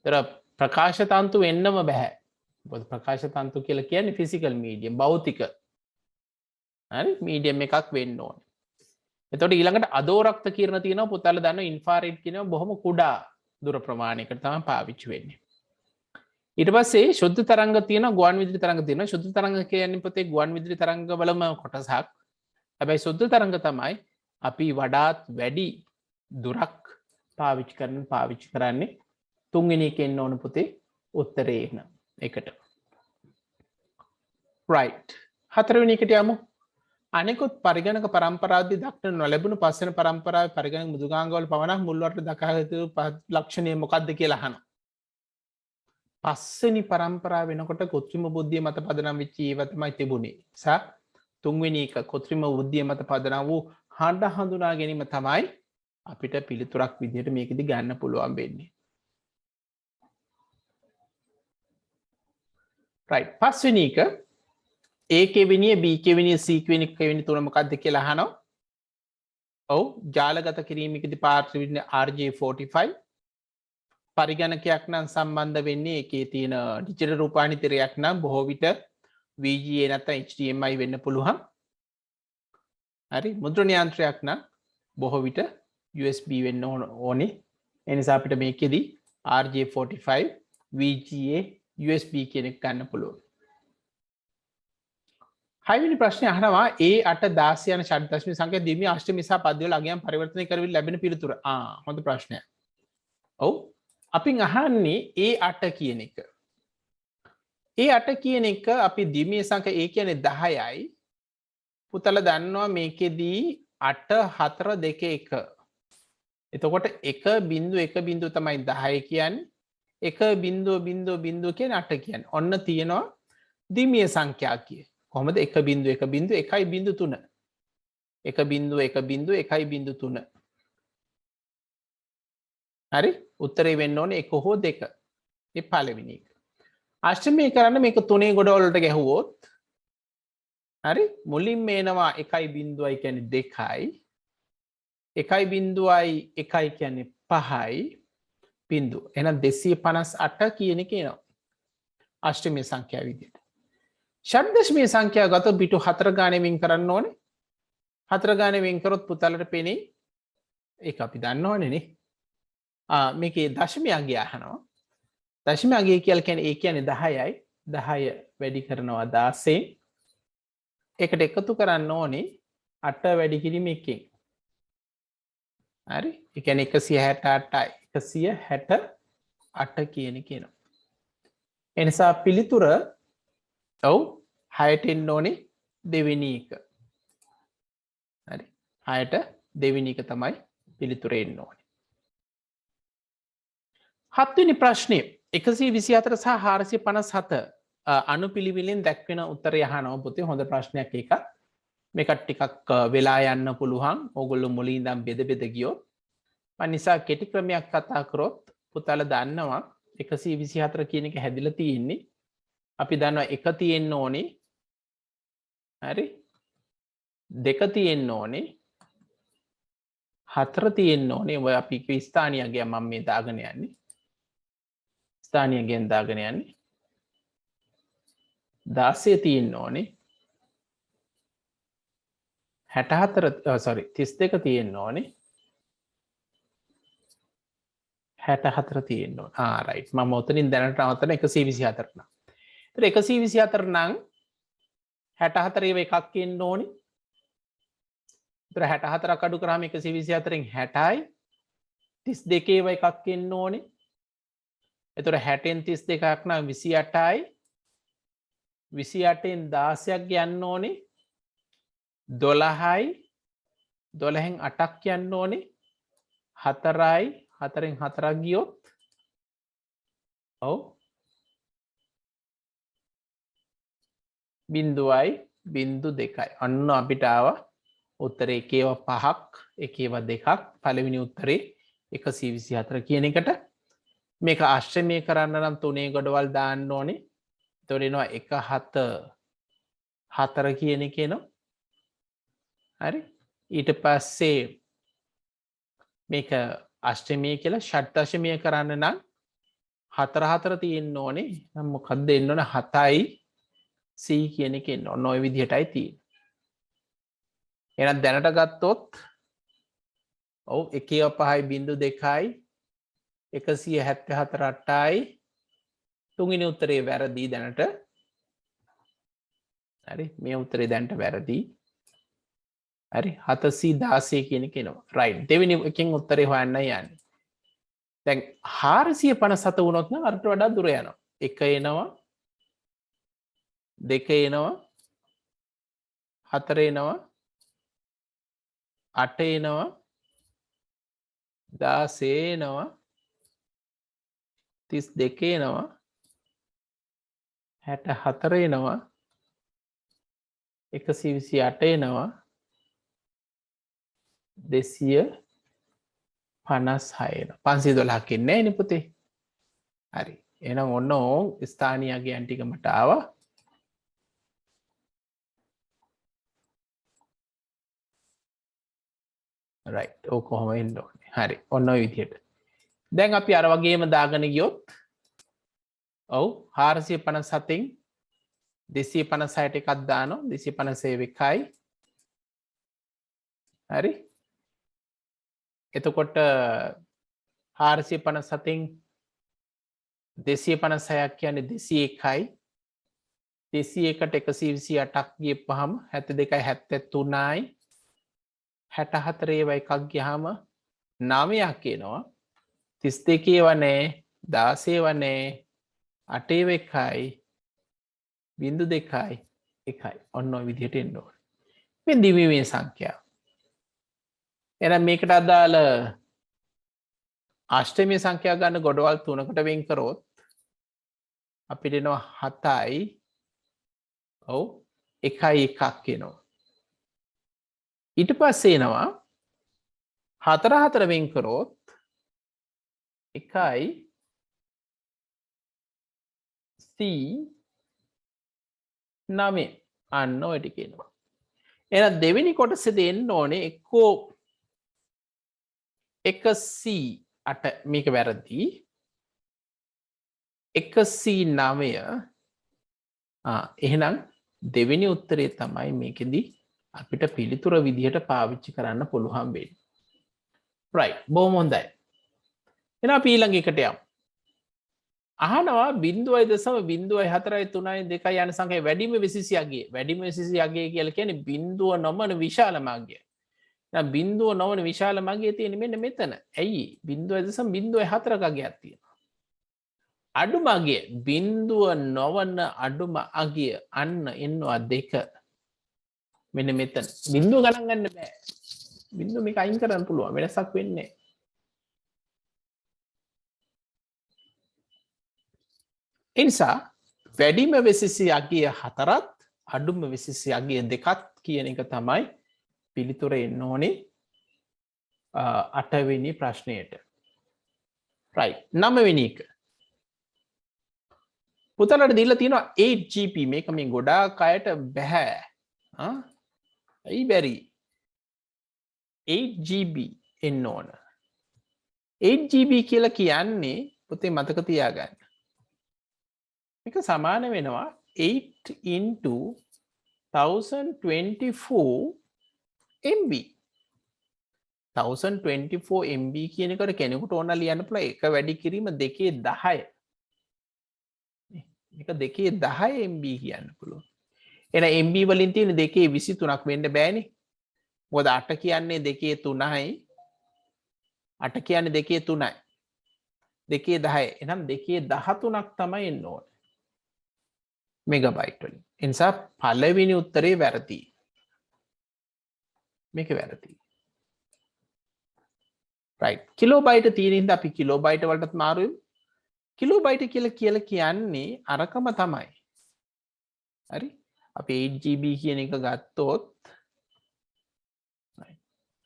ඒතර ප්‍රකාශ තන්තු වෙන්නම බෑ මොකද ප්‍රකාශ තන්තු කියලා කියන්නේ ෆිසිකල් මීඩියම් භෞතික හරි මීඩියම් එකක් වෙන්න ඕනේ එතකොට ඊළඟට අදෝරක්ත කිරණ තියෙනවා පුතාලා දන්නවා ඉන්ෆ්‍රාරෙඩ් කියනවා බොහොම කුඩා දුර ප්‍රමාණයකට තමයි පාවිච්චි වෙන්නේ ඊට පස්සේ ශුද්ධ තරංග තියෙනවා ගුවන් විදුලි තරංග තියෙනවා ශුද්ධ තරංග කියන්නේ පොතේ ගුවන් විදුලි තරංග වලම කොටසක් හැබැයි ශුද්ධ තරංග තමයි අපි වඩාත් වැඩි දුරක් පාවිච්චි කරන්නේ තුන්වෙනි එකේ එන්න ඕන පුතේ උත්තරේ එන එකට right හතරවෙනි එකට යමු අනෙකුත් පරිගණක පරම්පරාවේදී දක්නට නොලැබුණු පස්වෙනි පරම්පරාවේ පරිගණක මෘදුකාංගවල පවණක් මුල්වට දක්වා යුතු ලක්ෂණය මොකක්ද කියලා අහනවා පස්වෙනි පරම්පරාව වෙනකොට කෘත්‍රිම බුද්ධිය මත පදනම් වෙච්ච ඒවා තමයි තිබුණේ. සා තුන්වෙනි එක කෘත්‍රිම බුද්ධිය මත පදනම් වූ හඬ හඳුනා ගැනීම තමයි අපිට පිළිතුරක් විදිහට මේකෙදි ගන්න පුළුවන් වෙන්නේ. right පස්වෙනි එක A කෙවිනිය B කෙවිනිය C කෙවිනිය තුන මොකක්ද කියලා අහනවා. ඔව් ජාලගත කිරීමේදී පාර්ශ්ව විද්‍යාව RJ45 පරිගණකයක් නම් සම්බන්ධ වෙන්නේ එකේ තියෙන ඩිජිටල් රූපාන්තරයක් නම් බොහෝ විට VGA නැත්නම් HDMI වෙන්න පුළුවන්. හරි මුද්‍රණ යන්ත්‍රයක් නම් බොහෝ විට USB වෙන්න ඕනේ. ඒ නිසා අපිට මේකෙදි RJ45 VGA USB කියන එක ගන්න පුළුවන්. 6 වෙනි ප්‍රශ්නේ අහනවා A8 16 යන ෂඩ් දශමික සංඛ්‍යා දිව්‍ය අෂ්ටමී සහ පද්‍ය වල අගයන් පරිවර්තනය කරමින් ලැබෙන පිළිතුර. හොඳ ප්‍රශ්නයක්. ඔව් අපින් අහන්නේ A8 කියන එක. A8 කියන එක අපි දිව්‍ය සංඛ්‍යා A කියන්නේ 10යි. පුතලා දන්නවා මේකෙදී 8 4 2 1. එතකොට 1.1 තමයි 10 කියන්නේ. 1.0.0 කියන්නේ 8 කියන්නේ. ඔන්න තියෙනවා දිව්‍ය සංඛ්‍යා කියේ. කොහොමද 1.1.1.3 1.1.1.3 හරි උත්තරේ වෙන්න ඕනේ 1 හෝ 2 ඒ පළවෙනි එක අෂ්ටමී කරන්න මේක තුනේ ගොඩවල් වලට ගැහුවොත් හරි මුලින්ම එනවා 1.0 කියන්නේ 2යි 1.1 කියන්නේ 5යි බිඳුව එහෙනම් 258 කියන එක එනවා අෂ්ටමී සංඛ්‍යාව විදිහට ෂඩ් දශමීය සංඛ්‍යාව ගත පිටු 4 ගානේ වෙන් කරන්න ඕනේ 4 ගානේ වෙන් කරොත් පුතාලට පෙනේ ඒක අපි දන්නවනේ නේ මේකේ දශමී අගය අහනවා දශමී අගය කියලා කියන්නේ ඒ කියන්නේ 10යි 10 වැඩි කරනවා 16 ඒකට එකතු කරන්න ඕනේ 8 වැඩි කිරීම එකෙන් හරි ඒ කියන්නේ 168යි 168 කියන එක එනවා එනිසා පිළිතුර ඔව් 6ට එන්න ඕනේ දෙවෙනි එක. හරි. 6ට දෙවෙනි එක තමයි පිළිතුර එන්න ඕනේ. 7 වෙනි ප්‍රශ්නේ 124 සහ 457 අනුපිළිවෙලින් දැක්වෙන උත්තරය අහනවා පුතේ හොඳ ප්‍රශ්නයක් එක. මේකට ටිකක් වෙලා යන්න පුළුවන්. ඕගොල්ලෝ මුලින් ඉඳන් බෙද ගියොත්. මම නිසා කෙටි ක්‍රමයක් කතා කරොත් පුතාලා දන්නවා 124 කියන එක හැදිලා තියෙන්නේ අපි දන්නවා 1 තියෙන්න ඕනේ හරි 2 තියෙන්න ඕනේ 4 තියෙන්න ඕනේ. ඔය අපි කිව්ව ස්ථානීයගේ මම මේ දාගෙන යන්නේ. ස්ථානීයගෙන් දාගෙන යන්නේ. 16 තියෙන්න ඕනේ. 32 තියෙන්න ඕනේ. 64 තියෙන්න ඕනේ. රයිට්. මම ඔතනින් දැනට නවත්තන 124 නම්. ඒතර 124 නම් 64 ඒව එකක් එන්න ඕනේ. ඒතර 64ක් අඩු කරාම 124න් 60යි. 32 ඒව එකක් එන්න ඕනේ. ඒතර 60න් 32ක් නම් 28යි. 28න් 16ක් යන්න ඕනේ. 12යි. 12න් 8ක් යන්න ඕනේ. 4යි. 4න් 4ක් ගියොත් ඔව් බිංදුවයි බිංදු දෙකයි. අන්න අපිට ආවා උත්තරේ එකේව 5ක් එකේව 2ක්. පළවෙනි උත්තරේ 124 කියන එකට. මේක අශ්‍රමය කරන්න නම් 3 ගොඩවල් දාන්න ඕනේ. එතකොට එනවා 1 7 4 කියන එක එනවා. හරි. ඊට පස්සේ මේක අෂ්ටමය කියලා ෂට්දශමය කරන්න නම් 4 4 තියෙන්න ඕනේ. නම් මොකක්ද එන්න ඕනේ 7යි C කියන එක එන්න ඕනේ. ඔය විදිහටයි තියෙන්නේ. එහෙනම් දැනට ගත්තොත් ඔව් 1 5යි බිංදු 2යි 174 8යි තුන්වෙනි උත්තරේ වැරදි දැනට. හරි මේ උත්තරේ දැනට වැරදි. හරි 716 කියන එක එනවා. රයිට්. දෙවෙනි එකෙන් උත්තරේ හොයන්න යන්නේ. දැන් 457 වුණොත් නම් අරට වඩා දුර යනවා. 1 එනවා 2 එනවා 4 එනවා 8 එනවා 16 එනවා 32 එනවා 64 එනවා 128 එනවා 256 512ක් එන්නේ නේ පුතේ. හරි. එහෙනම් ඔන්න ඕන් ස්ථානීයගේ ටික මට ආවා. රයිට්. ඕක කොහොම එන්න ඕනේ. හරි. ඔන්න ඔය විදිහට. දැන් අපි අර වගේම දාගෙන ගියොත් ඔව් 457න් 256ට එකක් දානවා. 256 එකයි. හරි. එතකොට 457න් 256ක් කියන්නේ 201යි. 201ට 128ක් ගියපහම 72යි 73යි 64 ඒවා එකක් ගියාම 9ක් එනවා. 32 ඒවා නෑ 16 ඒවා නෑ 8 ඒවා එකයි බිංදු 2යි 1යි. ඔන්න ඔය විදිහට එන්න ඕනේ. මේ දිවිමය සංඛ්‍යාව. එහෙනම් මේකට අදාළ අෂ්ටමීය සංඛ්‍යා ගන්න ගොඩවල් තුනකට වෙන් කරොත් අපිට එනවා 7යි ඔව් 1යි 1ක් එනවා. ඊට පස්සේ එනවා 4 4 වෙන් කරොත් 1යි C 9 අන්න ඔය ටික එනවා. එහෙනම් දෙවෙනි කොටසේ දෙන්න ඕනේ එක්කෝ 1C 8 මේක වැරදි 1C 9 එහෙනම් දෙවෙනි උත්තරේ තමයි මේකෙදි අපිට පිළිතුර විදිහට පාවිච්චි කරන්න පුළුවන් වෙන්නේ. right බොහොම හොඳයි. එහෙනම් අපි ඊළඟ එකට යමු. අහනවා 0.04යි 3යි 2යි යන සංඛ්‍යා වැඩිම විශේෂ අගය. වැඩිම විශේෂ අගය කියලා කියන්නේ බිංදුව නොවන විශාල මාග්ගය. දැන් බිංදුව නොවන විශාල මාග්ගය තියෙන්නේ මෙන්න මෙතන. ඇයි? 0.04ක අගයක් තියෙනවා. අඩුම අගය බිංදුව නොවන අඩුම අගය අන්න එන්නවා 2. මෙන්න මෙතන. බිංදුව ගණන් ගන්න බෑ. බිංදුව මේක අයින් කරන්න පුළුවන්. වෙනසක් වෙන්නේ නැහැ. ඒ නිසා වැඩිම විශේෂ අගය 4ත් අඩුම විශේෂ අගය 2ත් කියන එක තමයි පිළිතුර එන්න ඕනේ 8 වෙනි ප්‍රශ්නයට. right 9 වෙනි එක. පුතලට දීලා තියෙනවා 8 GB මේක මේ ගොඩාක් අයට බෑ. ඇයි බැරි? 8 GB එන්න ඕන. 8GB කියලා කියන්නේ පුතේ මතක තියාගන්න. මේක සමාන වෙනවා 8 into 1024 MB. 1024 MB කියන එකට කෙනෙකුට ඕන ලියන්න පුළුවන් එක වැඩි කිරීම 210. මේක 210 MB කියන්න පුළුවන්. එහෙනම් MB වලින් තියෙන 223ක් වෙන්න බෑනේ. මොකද 8 කියන්නේ 2 3යි. 8 කියන්නේ 2 3යි. 210. එහෙනම් 213ක් තමයි එන්න ඕන. මෙගාබයිට් වලින්. ඒ නිසා පළවෙනි උත්තරේ වැරදි. මේක වැරදි. රයිට්. කිලෝබයිට් තියෙන හින්දා අපි කිලෝබයිට් වලටත් මාරු වෙමු. කිලෝබයිට් කියලා කියන්නේ අරකම තමයි. හරි? අපි 8GB කියන එක ගත්තොත්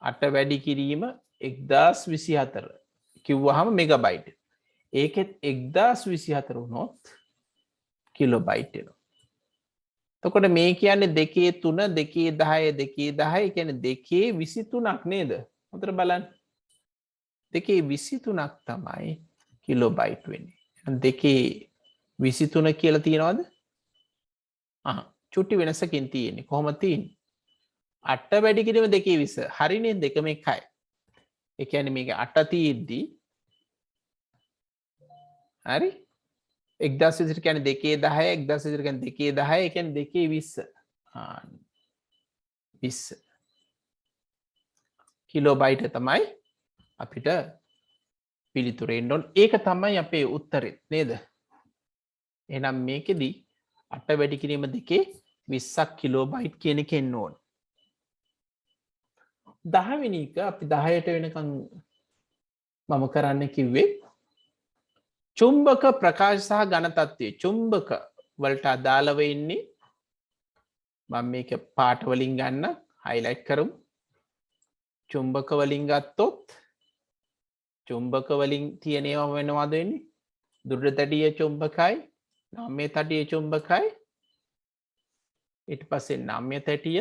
8 වැඩි කිරීම 1024 කිව්වහම මෙගාබයිට්. ඒකෙත් 1024 වුණොත් කිලෝබයිට් එනවා. එතකොට මේ කියන්නේ 2 3 2 10 2 10 කියන්නේ 223ක් නේද? හොඳට බලන්න. 223ක් තමයි කිලෝබයිට් වෙන්නේ. 223 කියලා තියනවද? චුට්ටි වෙනසකින් තියෙන්නේ. කොහොමද තියෙන්නේ? 8 වැඩි කිරීම 220. හරිනේ දෙකම එකයි. ඒ කියන්නේ මේක 8 තියෙද්දි හරි 1020 කියන්නේ 210 1020 කියන්නේ 210 ඒ කියන්නේ 220. 20 කිලෝබයිට් තමයි අපිට පිළිතුර එන්න ඕන. ඒක තමයි අපේ උත්තරේ නේද? එහෙනම් මේකෙදි 8 වැඩි කිරීම 220ක් කිලෝබයිට් කියන එක එන්න ඕන. 10 වෙනි එක අපි 10ට වෙනකන් මම කරන්න කිව්වේ චුම්බක ප්‍රකාශ සහ ඝන තත්ත්වය. චුම්බක වලට අදාළව ඉන්නේ මම මේක පාට වලින් ගන්න highlight කරමු. චුම්බක වලින් ගත්තොත් චුම්බක වලින් තියෙන ඒවා වෙනවද වෙන්නේ? දුරට තැටිය චුම්බකයි, නාම්‍ය තැටිය චුම්බකයි. ඊට පස්සේ නාම්‍ය තැටිය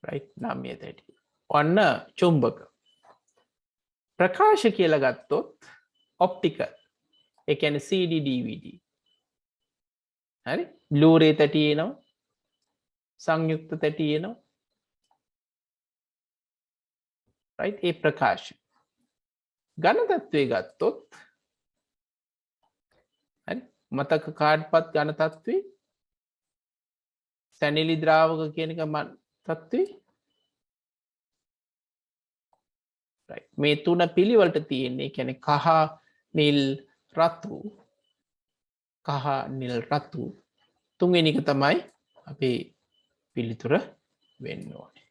right නාම්‍ය තැටිය. ඔන්න චුම්බක. ප්‍රකාශ කියලා ගත්තොත් ඔප්ටිකල්. ඒ කියන්නේ CD DVD. හරි? බ්ලූරේ තැටිය එනවා. සංයුක්ත තැටිය එනවා. right ඒ ප්‍රකාශ. ඝන තත්ත්වයේ ගත්තොත් හරි මතක කාඩ්පත් ඝන තත්ත්වේ සැනිලි ද්‍රාවක කියන එක තත්ත්වේ right මේ තුන පිළිවෙලට තියෙන්නේ කියන්නේ කහ නිල් රතු තුන්වෙනි එක තමයි අපේ පිළිතුර වෙන්න ඕනේ.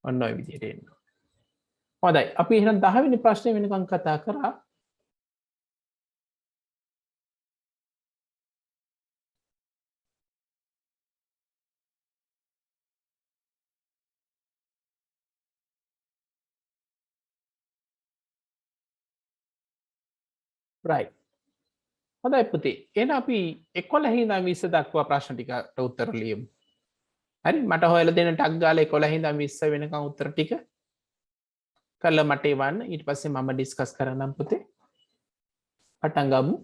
ඔන්න ඔය විදිහට එන්න ඕනේ. හොඳයි අපි එහෙනම් 10 වෙනි ප්‍රශ්නේ වෙනකන් කතා කරා. right හොඳයි පුතේ. එහෙනම් අපි 11 ඉඳන් 20 දක්වා ප්‍රශ්න ටිකට උත්තර ලියමු. හරි මට හොයලා දෙන්න ටක් ගාලා 11 ඉඳන් 20 වෙනකන් උත්තර ටික කරලා මට එවන්න. ඊට පස්සේ මම ඩිස්කස් කරන්නම් පුතේ. පටන් ගමු.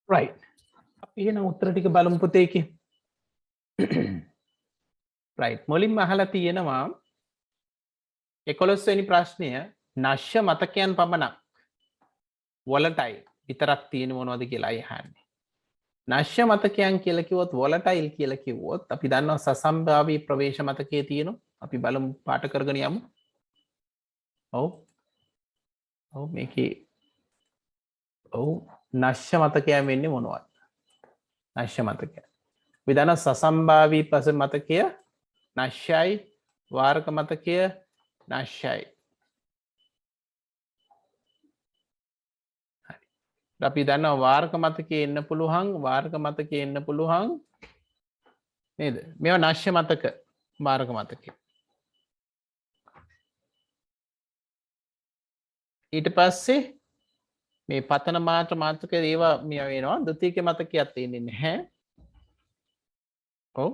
right අපි එහෙනම් උත්තර ටික බලමු පුතේ එකේ right මුලින්ම අහලා තියෙනවා 11 වෙනි ප්‍රශ්නය නශ්‍ය මතකයන් පමණක් volatile විතරක් තියෙන මොනවද කියලා අහන්නේ නශ්‍ය මතකයන් කියලා කිව්වොත් volatile කියලා කිව්වොත් අපි දන්නවා සසම්භාවී ප්‍රවේශ මතකයේ තියෙනවා අපි බලමු පාට කරගෙන යමු ඔව් ඔව් මේකේ ඔව් නශ්‍ය මතකයන් වෙන්නේ මොනවද නශ්‍ය මතකය අපි දන්නවා සසම්භාවී පස මතකය නශ්‍යයි වාරක මතකය නශ්‍යයි අපි දන්නවා වාරක මතකයේ එන්න පුළුවන් නේද මේවා නශ්‍ය මතක වාරක මතකය ඊට පස්සේ මේ පතන මාත්‍ර මාතක ඒවා මේ වෙනවා ද්විතීයික මතකයක් තියෙන්නේ නැහැ ඔව්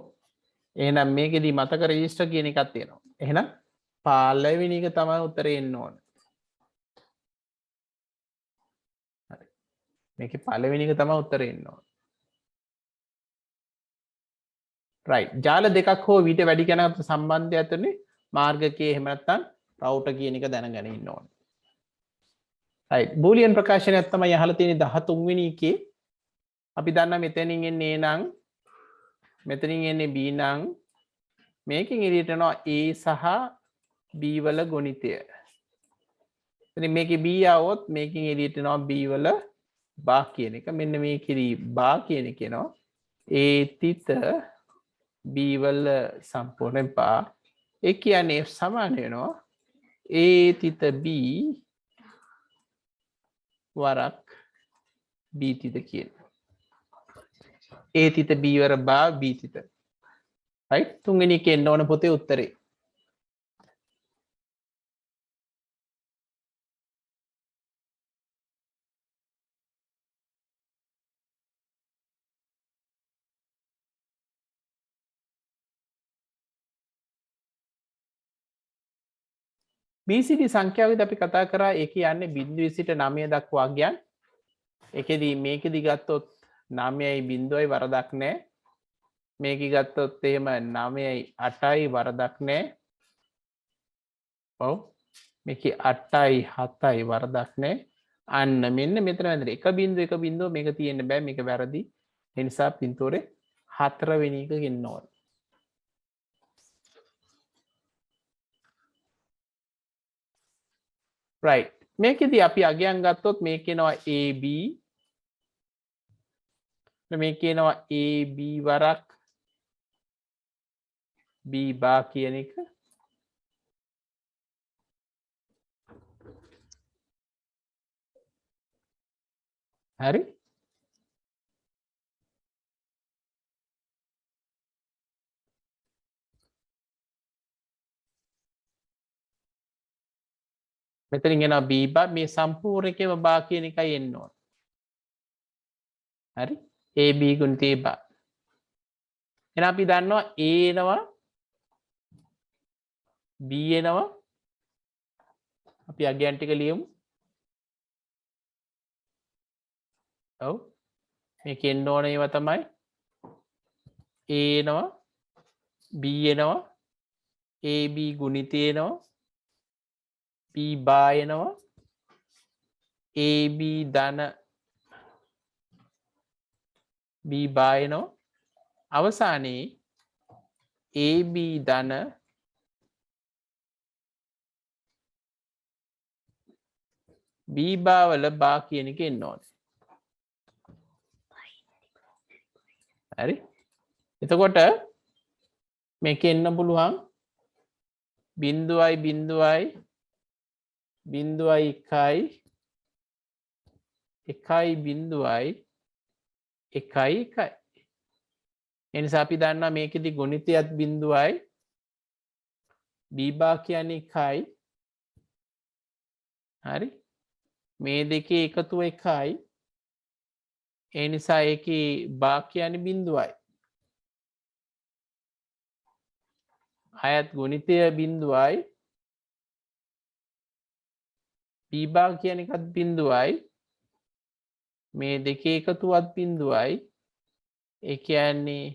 එහෙනම් මේකෙදි මතක රෙජිස්ටර් කියන එකක් තියෙනවා එහෙනම් පළවෙනි එක තමයි උත්තරේ එන්න ඕන හරි මේකේ පළවෙනි එක තමයි උත්තරේ එන්න ඕන right ජාල දෙකක් හෝ ඊට වැඩි කෙනෙක් සම්බන්ධය ඇතුලේ මාර්ගකයේ එහෙම නැත්නම් රවුටර් කියන එක දැනගෙන ඉන්න ඕන right බූලියන් ප්‍රකාශනයක් තමයි අහලා තියෙන්නේ 13 වෙනි එකේ අපි දන්නා මෙතනින් එන්නේ a නම් මෙතනින් එන්නේ b නම් මේකෙන් එළියට යනවා a සහ b වල ගුණිතය එතන මේකේ b આવොත් මේකෙන් එළියට යනවා b වල බා කියන එක මෙන්න මේකෙදි බා කියන එක එනවා a තිත b වල සම්පූර්ණ බා ඒ කියන්නේ f සමාන වෙනවා a තිත b වරක් b තිත කියන a තිත b වර බා b තිත right තුන්වෙනි එකේ එන්න ඕන පොතේ උත්තරේ BCD සංඛ්‍යාවේදී අපි කතා කරා ඒ කියන්නේ බිඳුවේ සිට 9 දක්වා අගයන්. ඒකෙදි මේකෙදි ගත්තොත් 9යි බිඳුවයි වරදක් නැහැ. මේකෙ ගත්තොත් එහෙම 9යි 8යි වරදක් නැහැ. ඔව්. මේකේ 8යි 7යි වරදක් නැහැ. අන්න මෙන්න මෙතන වැදේ එක බිඳුව මේක තියෙන්න බෑ මේක වැරදි. ඒ නිසා පින්තූරේ 4 වෙනි එක ගෙන්න ඕන. right මේකෙදී අපි අගයන් ගත්තොත් මේක එනවා AB මේක එනවා AB වරක් B බා කියන එක හරි මෙතනින් එනවා B බා මේ සම්පූර්ණ එකේම බා කියන එකයි එන්න ඕන හරි AB ගුණිතේ බා එහෙනම් අපි දන්නවා A එනවා B එනවා අපි අගයන් ටික ලියමු ඔව් මේක එන්න ඕන ඒවා තමයි A එනවා B එනවා AB ගුණිතේ එනවා B බා එනවා AB ධන B බා එනවා අවසානයේ AB ධන B බා වල බා කියන එක එන්න ඕනේ. හරි. එතකොට මේක එන්න පුළුවන් බිඳුවයි බිඳුවයි බිඳුවයි එකයි බිඳුවයි එකයි එකයි එනිසා අපි දන්නවා මේකෙදි ගුණිතයත් බිඳුවයි b බා කියන්නේ එකයි හරි මේ දෙකේ එකතුව එකයි ඒ නිසා ඒකේ බා කියන්නේ බිඳුවයි අයත් ගුණිතය බිඳුවයි b බා කියන එකත් බිඳුවයි මේ දෙකේ එකතුවත් බිඳුවයි ඒ කියන්නේ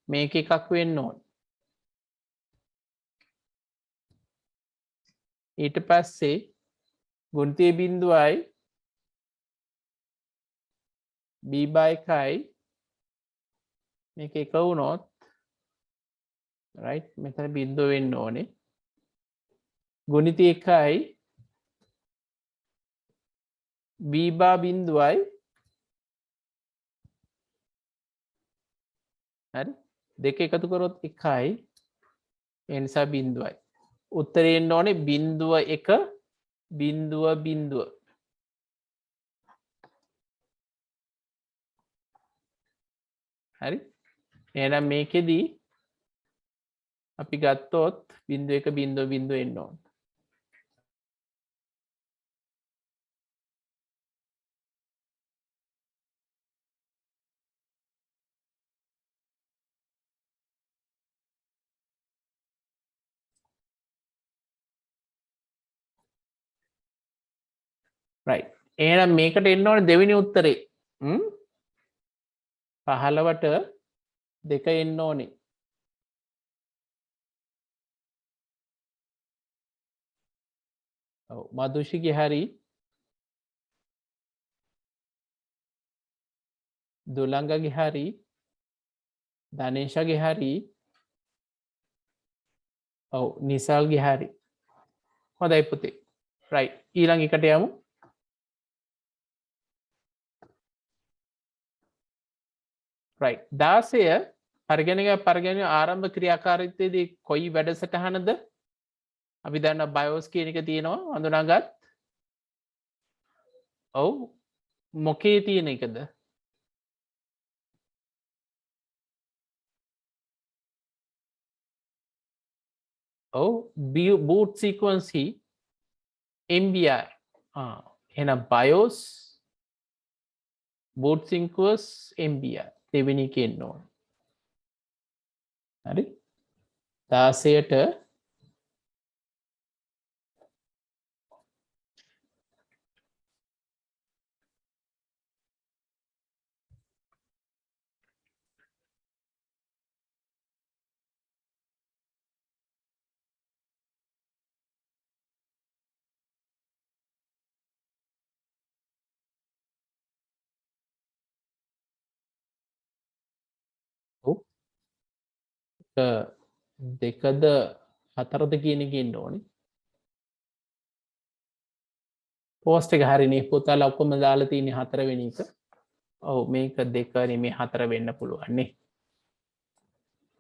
මේක එකක් වෙන්න ඕන. ඊට පස්සේ ගුණිතයේ බිඳුවයි b/1යි මේක එක වුණොත් right මෙතන බිඳුව වෙන්න ඕනේ. ගුණිතය 1යි b/ බිඳුවයි හරි දෙක එකතු කරොත් 1යි ඒ නිසා බිඳුවයි. උත්තරේ එන්න ඕනේ 0.1 0.0 හරි එහෙනම් මේකෙදී අපි ගත්තොත් 0.1 එන්න ඕන. right එහෙනම් මේකට එන්න ඕනේ දෙවෙනි උත්තරේ 15ට 2 එන්න ඕනේ. ඔව් මදුෂිගේ හරි දුලංගගේ හරි ධනේෂගේ හරි ඔව් නිසල්ගේ හරි හොඳයි පුතේ right ඊළඟ එකට යමු. right 16 පරිගණක ආරම්භ ක්‍රියාකාරීත්වයේදී කොයි වැඩසටහනද අපි දන්න බයෝස් කියන එක තියෙනවා හඳුනාගත්. ඔව් මොකේ තියෙන එකද? ඔව් boot sequence MBI එහෙනම් BIOS boot sequence MBI දෙවෙනි එකේ එන්න ඕන. හරි 16ට දෙකද හතරද කියන එක ඉන්න ඕනේ. පෝස්ට් එක හරිනේ පුතාලා ඔක්කොම දාලා තියෙන්නේ 4 වෙනි එක. ඔව් මේක 2 නෙමෙයි 4 වෙන්න පුළුවන් නේ.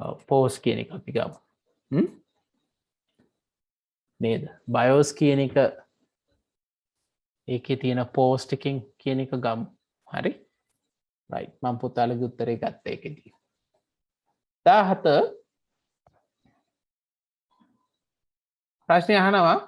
ඔව් පෝස්ට් කියන එක අපි ගමු. නේද? BIOS කියන එක ඒකේ තියෙන පෝස්ට් එකකින් කියන එක ගමු. හරි? right මම පුතාලගේ උත්තරේ ගත්ත එකේදී. 17 ප්‍රශ්නය අහනවා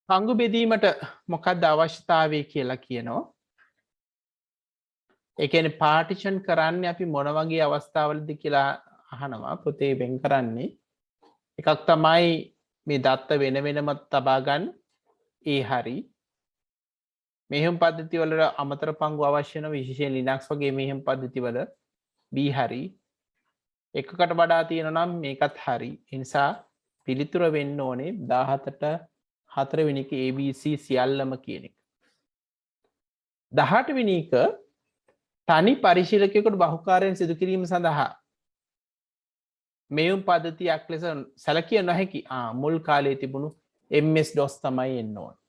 පංගු බෙදීමට මොකක්ද අවශ්‍යතාවය කියලා කියනවා. ඒ කියන්නේ පාටිෂන් කරන්නේ අපි මොන වගේ අවස්ථාවලද කියලා අහනවා. පොතේ වෙන් කරන්නේ එකක් තමයි මේ දත්ත වෙන වෙනම තබා ගන්න. ඒ හරි මෙහෙයුම් පද්ධති වල අමතර පංගු අවශ්‍ය වෙන විශේෂයෙන් Linux වගේ මෙහෙයුම් පද්ධති වල B හරි එකකට වඩා තියෙනවා නම් මේකත් හරි. ඒ නිසා පිළිතුර වෙන්න ඕනේ 17ට 4 වෙනි එක ABC සියල්ලම කියන එක. 18 වෙනි එක තනි පරිශීලකයෙකුට බහුකාර්යයෙන් සිදු කිරීම සඳහා මෙහෙයුම් පද්ධතියක් ලෙස සැලකිය නොහැකි මුල් කාලයේ තිබුණු MS DOS තමයි එන්න ඕනේ.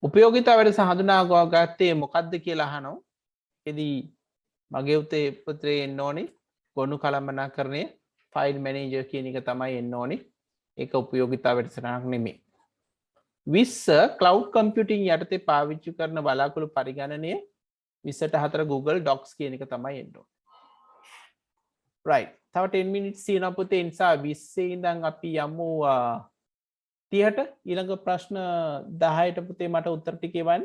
උපයෝගිතා වැඩ හඳුනා ගත්තේ මොකක්ද කියලා අහනවා. එදී මගේ පුතේ එන්න ඕනේ ගොනු කළමනාකරණය ෆයිල් මැනේජර් කියන එක තමයි එන්න ඕනේ. ඒක උපයෝගිතා වැඩසටහනක් නෙමෙයි. 20 ක්ලවුඩ් කම්පියුටිං යටතේ පාවිච්චි කරන බලාකුළු පරිගණනය 24 Google Docs කියන එක තමයි එන්න ඕනේ. right තව 10 minutes තියෙනවා පුතේ. ඒ නිසා 20 ඉඳන් අපි යමු 30ට. ඊළඟ ප්‍රශ්න 10ට පුතේ මට උත්තර ටික එවන්න.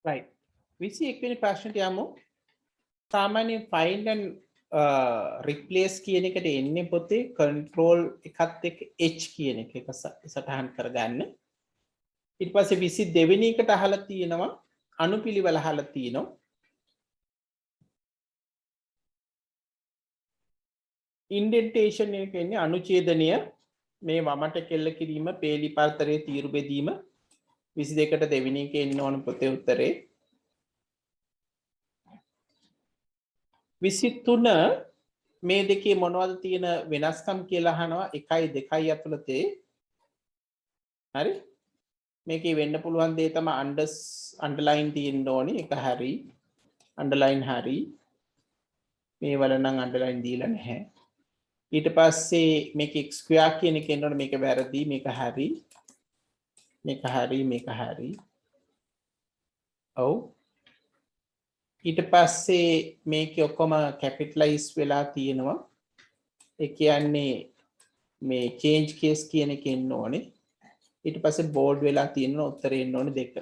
right 21 වෙනි ප්‍රශ්නෙට යමු සාමාන්‍යයෙන් find and replace කියන එකට එන්නේ පොතේ control එකත් එක්ක h කියන එක සටහන් කරගන්න ඊට පස්සේ 22 වෙනි එකට අහලා තියෙනවා අනුපිළිවෙල අහලා තියෙනවා ඉන්ඩෙන්ටේෂන් එක කියන්නේ අනුඡේදනය මේ වමට කෙල්ල කිරීම පේලි පරතරයේ තීරු බෙදීම 22කට දෙවෙනි එකේ එන්න ඕන පොතේ උත්තරේ 23 මේ දෙකේ මොනවද තියෙන වෙනස්කම් කියලා අහනවා 1 2 ඇතුළතේ හරි මේකේ වෙන්න පුළුවන් දේ තමයි අන්ඩර්ලයින් තියෙන්න ඕනි එක හරි අන්ඩර්ලයින් හරි මේ වල නම් අන්ඩර්ලයින් දීලා නැහැ ඊට පස්සේ මේක x ස්ක්වයර් කියන එක එනවනේ මේක වැරදි මේක හරි මේක හරි මේක හරි ඔව් ඊට පස්සේ මේක ඔක්කොම කැපිටලයිස් වෙලා තියෙනවා ඒ කියන්නේ මේ චේන්ජ් කේස් කියන එක එන්න ඕනේ ඊට පස්සේ බෝල්ඩ් වෙලා තියෙනවා උත්තරේ එන්න ඕනේ දෙක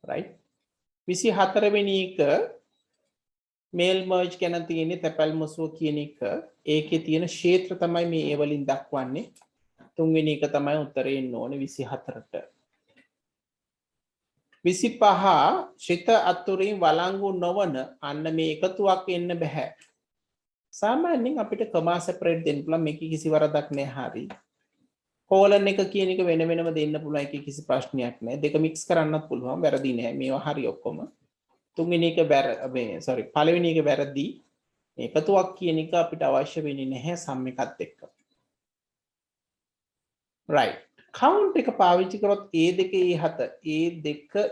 right 24 වෙනි එක මේල් මර්ජ් ගැන තියෙන්නේ තැපැල් මුසුව කියන එක ඒකේ තියෙන ක්ෂේත්‍ර තමයි මේ ඒ වලින් දක්වන්නේ තුන්වෙනි එක තමයි උත්තරේ එන්න ඕනේ 24ට 25 ශ්‍රිත අතුරින් වළංගු නොවන අන්න මේ එකතුවක් එන්න බෑ සාමාන්‍යයෙන් අපිට කමා සෙපරේට් දෙන්න පුළුවන් මේක කිසි වරදක් නෑ හරි කෝලන් එක කියන එක වෙන වෙනම දෙන්න පුළුවන් ඒක කිසි ප්‍රශ්නයක් නෑ දෙක මික්ස් කරන්නත් පුළුවන් වැරදි නෑ මේවා හරි ඔක්කොම තුන්වෙනි එක පළවෙනි එක වැරදි එකතුවක් කියන එක අපිට අවශ්‍ය වෙන්නේ නැහැ සම් එකත් එක්ක right count එක පාවිච්චි කරොත් a2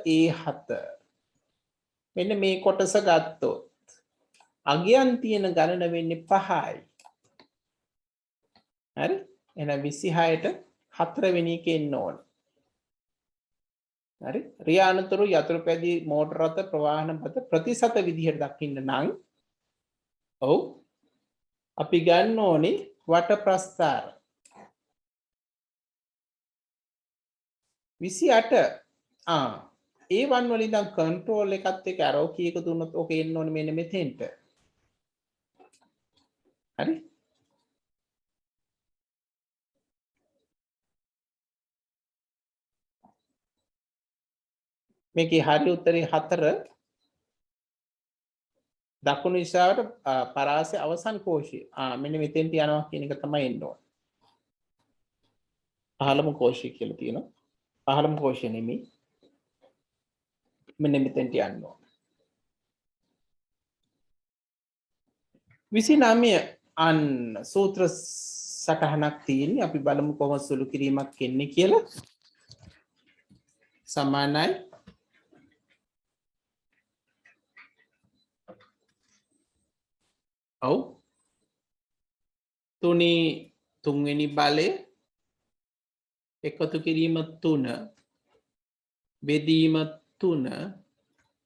a7 මෙන්න මේ කොටස ගත්තොත් අගයන් තියෙන ගණන වෙන්නේ 5යි හරි එහෙනම් 26ට 4 වෙනි එක එන්න ඕනේ හරි රියානතුරු යතුරුපැදි මෝටර රථ ප්‍රවාහන පත ප්‍රතිශත විදිහට දක්ින්න නම් ඔව් අපි ගන්න ඕනේ වට ප්‍රස්ථාර 28 A1 වලින් ඉඳන් කන්ට්‍රෝල් එකත් එක්ක arrow key එක දුන්නොත් ඕක එන්න ඕනේ මෙන්න මෙතෙන්ට හරි මේකේ හරි උත්තරේ 4 දකුණු දිශාවට පරාසය අවසන් කෝෂය මෙන්න මෙතෙන්ට යනවා කියන එක තමයි එන්න ඕනේ 15ම කෝෂය කියලා තියෙනවා 15ම කෝෂය නෙමෙයි මෙන්න මෙතෙන්ට යන්න ඕනේ 29 අන් සූත්‍ර සටහනක් තියෙන්නේ අපි බලමු කොහොමද සුළු කිරීමක් එන්නේ කියලා සමානයි ඔව් තුන්වෙනි බලය එකතු කිරීම 3 බෙදීම 3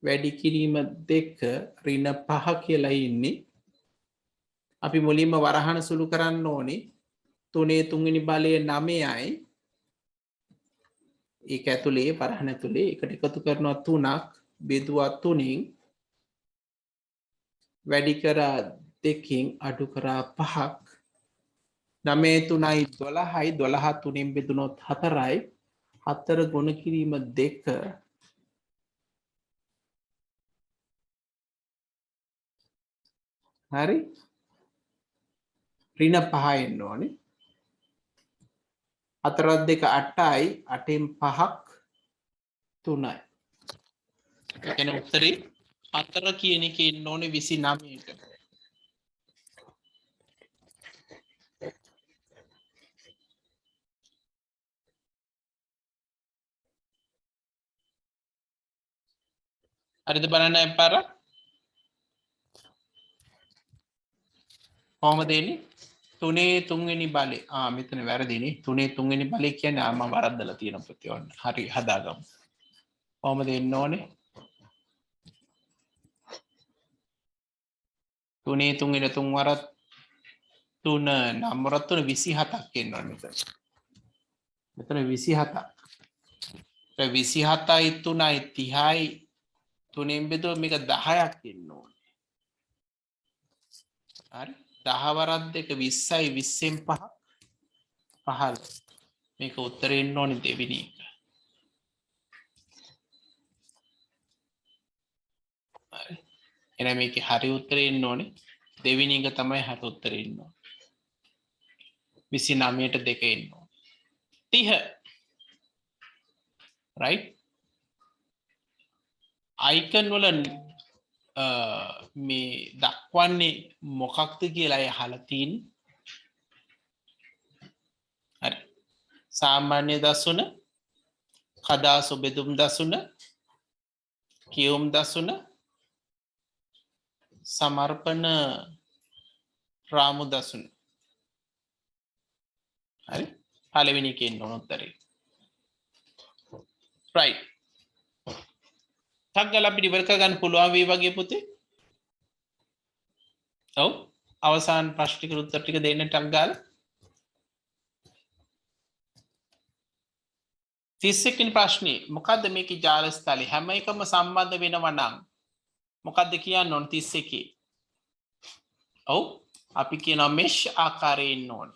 වැඩි කිරීම 2 ඍණ 5 කියලා ඉන්නේ අපි මුලින්ම වරහන සුළු කරන්න ඕනේ 3 තුන්වෙනි බලය 9යි ඒක ඇතුලේ වරහන ඇතුලේ එකට එකතු කරනවා 3ක් බෙදුවා 3න් වැඩි කරා 2කින් අඩු කරා 5ක් 9 3යි 12යි 12 3ෙන් බෙදුනොත් 4යි 4 ගුණ කිරීම 2 හරි ඍණ 5 එන්න ඕනේ 4 2 8යි 8න් 5ක් 3යි එන උත්තරේ 4 කියන එක එන්න ඕනේ 29ට හරිද බලන්න එපාර කොහොමද එන්නේ 3 තුන්වෙනි බලය මෙතන වැරදිනේ 3 තුන්වෙනි බලය කියන්නේ මම වරද්දලා තියෙන ප්‍රතිවන්න හරි හදාගමු කොහොමද එන්න ඕනේ 3 තුන්වෙනි 3 වරක් 3 නම් වරක් 3 27ක් එන්න ඕනේ මෙතන 27ක් 27යි 3යි 30යි 3න් බෙදුවා මේක 10ක් එන්න ඕනේ. හරි 10 වරක් දෙක 20යි 20න් 5 15 මේක උත්තරේ එන්න ඕනේ දෙවෙනි එක. හරි එහෙනම් මේකේ හරි උත්තරේ එන්න ඕනේ දෙවෙනි එක තමයි හරි උත්තරේ එන්න ඕනේ. 29ට 2 එන්න ඕනේ. 30 right icon වල මේ දක්වන්නේ මොකක්ද කියලා අහලා තියෙන්නේ. හරි සාමාන්‍ය දසුන කදාසු බෙදුම් දසුන කියුම් දසුන සමර්පණ රාමු දසුන. හරි පළවෙනි එකේ එන්න ඕන උත්තරේ. right ටක් ගාලා අපිට ඉවර කරගන්න පුළුවන් වේ වගේ පුතේ. ඔව් අවසාන ප්‍රශ්න ටික උත්තර ටික දෙන්න ටක් ගාලා. 31 වෙනි ප්‍රශ්නේ මොකද්ද මේකේ ජාල ස්ථලේ හැම එකම සම්බන්ධ වෙනවා නම් මොකද්ද කියන්න ඕන 31. ඔව් අපි කියනවා මෙෂ් ආකාරයේ ඉන්න ඕන.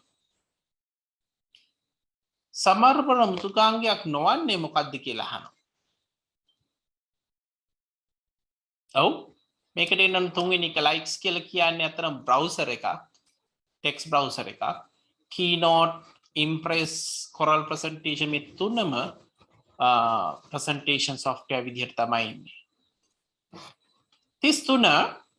සමර්පණ මෘදුකාංගයක් නොවන්නේ මොකද්ද කියලා අහනවා. ඔව් මේකට එන්න තුන්වෙනි එක ලයික්ස් කියලා කියන්නේ අතරම බ්‍රවුසර් එකක් ටෙක්ස්ට් බ්‍රවුසර් එකක් කීනෝට් ඉම්ප්‍රෙස් කොරල් ප්‍රසන්ටේෂන් මේ තුනම ප්‍රසන්ටේෂන් සොෆ්ට්වෙයාර් විදිහට තමයි ඉන්නේ. 33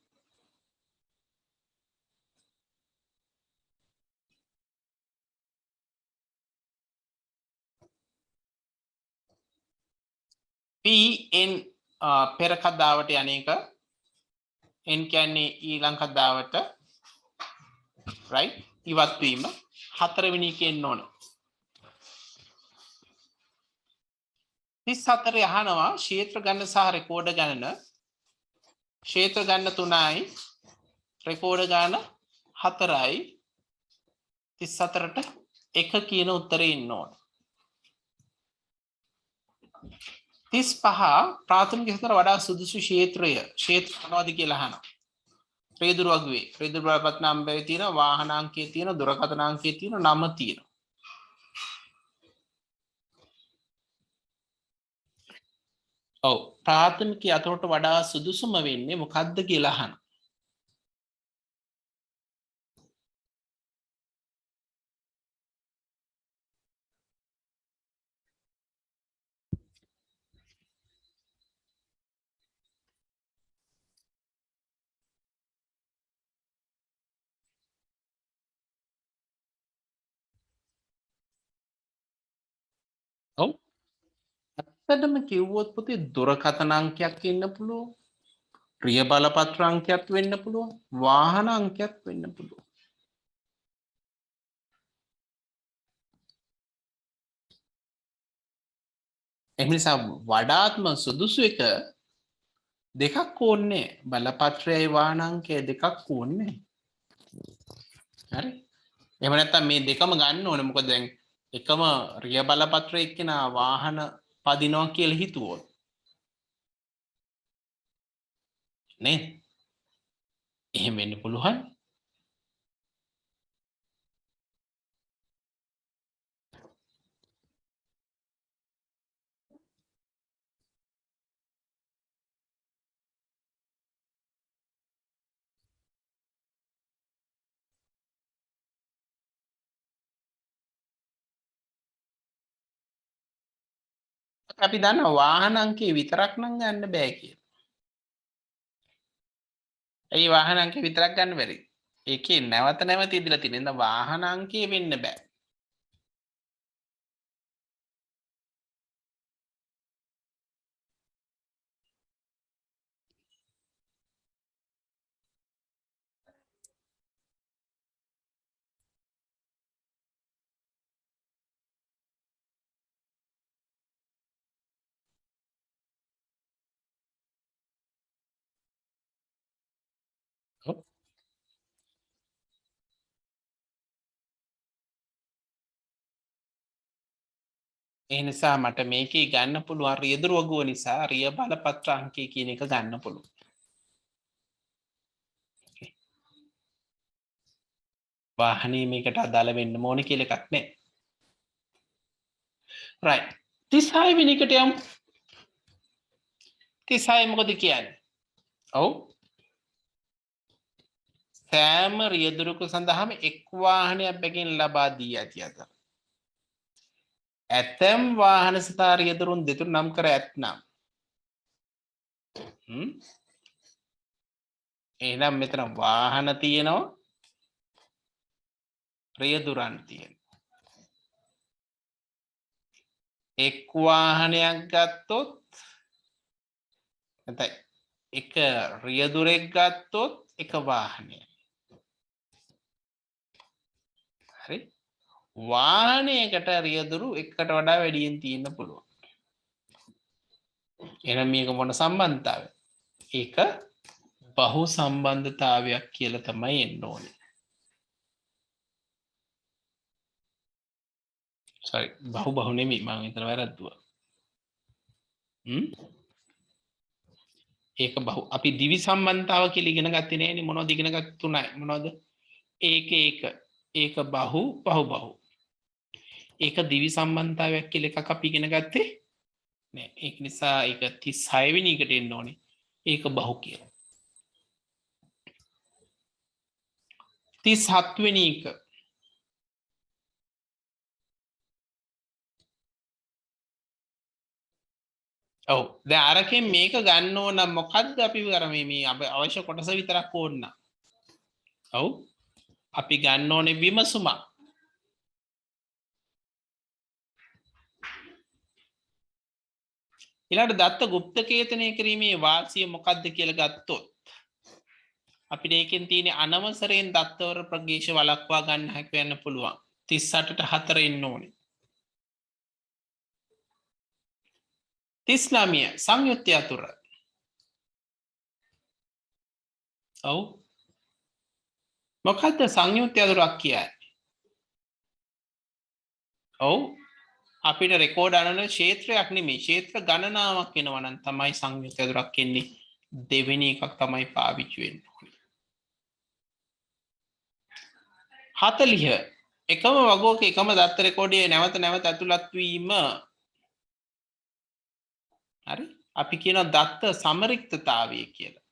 PN පෙර කද්දාවට යන්නේක n කියන්නේ ඊළඟ කද්දාවට right ඉවත් වීම හතරවෙනි එකේ එන්න ඕන. 34 අහනවා ක්ෂේත්‍ර ගණන සහ රෙකෝඩ ගණන. ක්ෂේත්‍ර ගණන 3යි රෙකෝඩ ගණන 4යි 34ට 1 කියන උත්තරේ එන්න ඕන. 35 ප්‍රාථමික ක්ෂේත්‍ර වඩා සුදුසු ක්ෂේත්‍රය ක්ෂේත්‍ර මොනවද කියලා අහනවා. රියදුරු වගුවේ රියදුරු බලපත් නම්බරේ තියෙනවා වාහන අංකයේ තියෙනවා දුරකථන අංකයේ තියෙනවා නම තියෙනවා. ඔව් ප්‍රාථමික අතට වඩා සුදුසුම වෙන්නේ මොකද්ද කියලා අහනවා. ඔව් ඇත්තටම කිව්වොත් පුතේ දුරකථන අංකයක් ඉන්න පුළුවන්. රිය බලපත්‍ර අංකයක් වෙන්න පුළුවන්. වාහන අංකයක් වෙන්න පුළුවන්. එහෙම නිසා වඩාත්ම සුදුසු එක දෙකක් ඕනේ. බලපත්‍රයයි වාහන අංකය දෙකක් ඕනේ. හරි. එහෙම නැත්නම් මේ දෙකම ගන්න ඕනේ. මොකද දැන් එකම රිය බලපත්‍රය එක්කන වාහන පදිනවා කියලා හිතුවොත් නේද? එහෙම වෙන්න පුළුවන්. අපි දන්නවා වාහන අංකේ විතරක් නම් ගන්න බෑ කියලා. ඒ වාහන අංකේ විතරක් ගන්න බැරි. ඒකේ නැවත නැවත ඉදලා තියෙන. එහෙනම් වාහන අංකේ වෙන්න බෑ. ඔව්. ඒ නිසා මට මේකේ ගන්න පුළුවන් රියදුරු වගුව නිසා රිය බලපත්‍ර අංකය කියන එක ගන්න පුළුවන්. වාහනේ මේකට අදාළ වෙන්න ඕනේ කියලා එකක් නැහැ. right 36 වෙනි එකට යමු. 36 මොකද කියන්නේ? ඔව් සෑම රියදුරක සඳහාම එක් වාහනයක් බැගින් ලබා දී ඇති අතර ඇතැම් වාහන සතා රියදුරුන් දෙතුන් නම් කර ඇත්නම් එහෙනම් මෙතන වාහන තියෙනවා රියදුරන් තියෙනවා. එක් වාහනයක් ගත්තොත් නැත්නම් එක රියදුරෙක් ගත්තොත් එක වාහනය. හරි වාහනයකට රියදුරු එකට වඩා වැඩියෙන් තියෙන්න පුළුවන්. එහෙනම් මේක මොන සම්බන්ධතාවය? ඒක බහු සම්බන්ධතාවයක් කියලා තමයි එන්න ඕනේ. sorry බහු නෙමෙයි මම විතර වැරද්දුවා. ඒක බහු අපි දිවි සම්බන්ධතාව කියලා ඉගෙන ගත්තේ නෑනේ. මොනවද ඉගෙන ගත්තේ? තුනයි. මොනවද? ඒක බහු බහු ඒක දිවි සම්බන්ධතාවයක් කියලා එකක් අපි ඉගෙන ගත්තේ නෑ. ඒක නිසා ඒක 36 වෙනි එකට එන්න ඕනේ. ඒක බහු කියලා. 37 වෙනි එක ඔව් දැන් අරකින් මේක ගන්න ඕන නම් මොකද්ද අපි කරන්නේ? මේ අවශ්‍ය කොටස විතරක් ඕන නම්. ඔව් අපි ගන්න ඕනේ විමසුමක්. ඊළඟට දත්ත গুপ্তකේතනය කිරීමේ වාසිය මොකක්ද කියලා ගත්තොත් අපිට ඒකෙන් තියෙන අනවසරයෙන් දත්තවර ප්‍රදේශ වළක්වා ගන්න හැක වෙන්න පුළුවන්. 38ට 4 එන්න ඕනේ. 39 සංයුක්ත අතුර. ඔව් මොකද්ද සංයුක්ත අතුරක් කියන්නේ? ඔව් අපිට රෙකෝඩ් අනන ක්ෂේත්‍රයක් නෙමෙයි ක්ෂේත්‍ර ගණනාවක් වෙනවා නම් තමයි සංයුක්ත අතුරක් එන්නේ. දෙවෙනි එකක් තමයි පාවිච්චි වෙන්නේ. 40 එකම වගෝක එකම දත්ත රෙකෝඩයේ නැවත නැවත ඇතුළත් වීම. හරි අපි කියනවා දත්ත සමරික්තතාවය කියලා.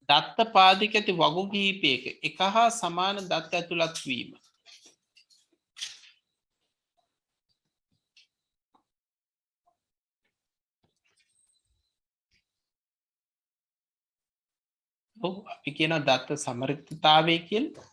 දත්ත පාදික ඇති වගු කිහිපයක එක හා සමාන දත්ත ඇතුළත් වීම. ඔව් අපි කියනවා දත්ත සමරික්තතාවය කියලා.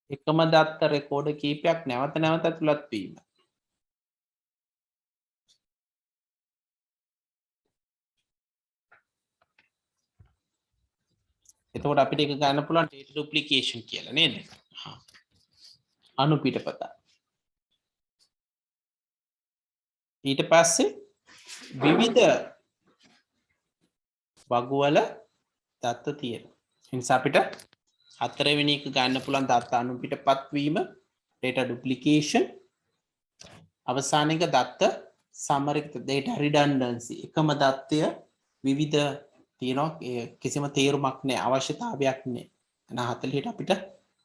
එකම දත්ත රෙකෝඩ කීපයක් නැවත නැවත ඇතුළත් වීම. එතකොට අපිට එක ගන්න පුළුවන් data duplication කියලා නේද? අනු පිටපත. ඊට පස්සේ විවිධ වගුවල දත්ත තියෙනවා. ඒ නිසා අපිට හතරවෙනි එක ගන්න පුළුවන් දත්ත අනු පිටපත් වීම data duplication. අවසාන එක දත්ත සමරික්ත data redundancy. එකම දත්තය විවිධ තියෙනවා කිසිම තේරුමක් නැහැ අවශ්‍යතාවයක් නැහැ. එන 40ට අපිට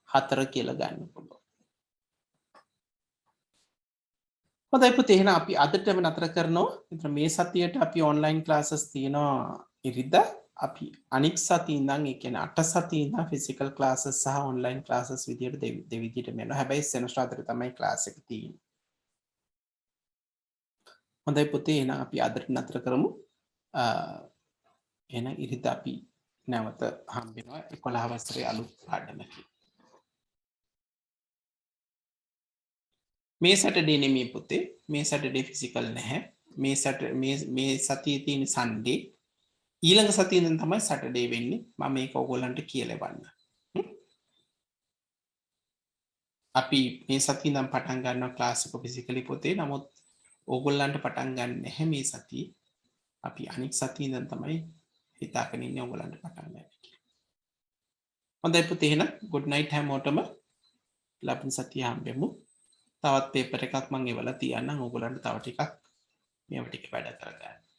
4 කියලා ගන්න පුළුවන්. හොඳයි පුතේ එහෙනම් අපි අදටම නතර කරනවා. ඉතින් මේ සතියේට අපි ඔන්ලයින් ක්ලාසස් තියෙනවා ඉරිදා. අපි අනික් සතියේ ඉඳන් ඒ කියන්නේ 8 සතියේ ඉඳන් ෆිසිකල් ක්ලාසස් සහ ඔන්ලයින් ක්ලාසස් විදියට දෙවිදියට යනවා. හැබැයි සෙනසුරාදාට තමයි ක්ලාස් එක තියෙන්නේ. හොඳයි පුතේ එහෙනම් අපි අදට නතර කරමු. එහෙනම් ඉරිදා අපි නැවත හම්බ වෙනවා 11 වසරේ අලුත් පාඩමකින්. මේ සැටර්ඩේ නෙමෙයි පුතේ. මේ සැටර්ඩේ ෆිසිකල් නැහැ. මේ සතියේ තියෙන සන්ඩේ ඊළඟ සතියෙන් තමයි සැටර්ඩේ වෙන්නේ මම මේක ඔයගොල්ලන්ට කියලා එවන්න. අපි මේ සතිය නම් පටන් ගන්නවා ක්ලාස් එක ෆිසිකලි පොතේ. නමුත් ඕගොල්ලන්ට පටන් ගන්න නැහැ මේ සතියේ. අපි අනිත් සතියේ ඉඳන් තමයි හිතාගෙන ඉන්නේ ඕගොල්ලන්ට පටන් ගන්න කියලා. හොඳයි පුතේ එහෙනම් good night හැමෝටම. ලබන සතිය හම්බෙමු. තවත් පේපර් එකක් මම එවලා තියන්නම් ඕගොල්ලන්ට තව ටිකක් මේව ටික වැඩ කරගන්න.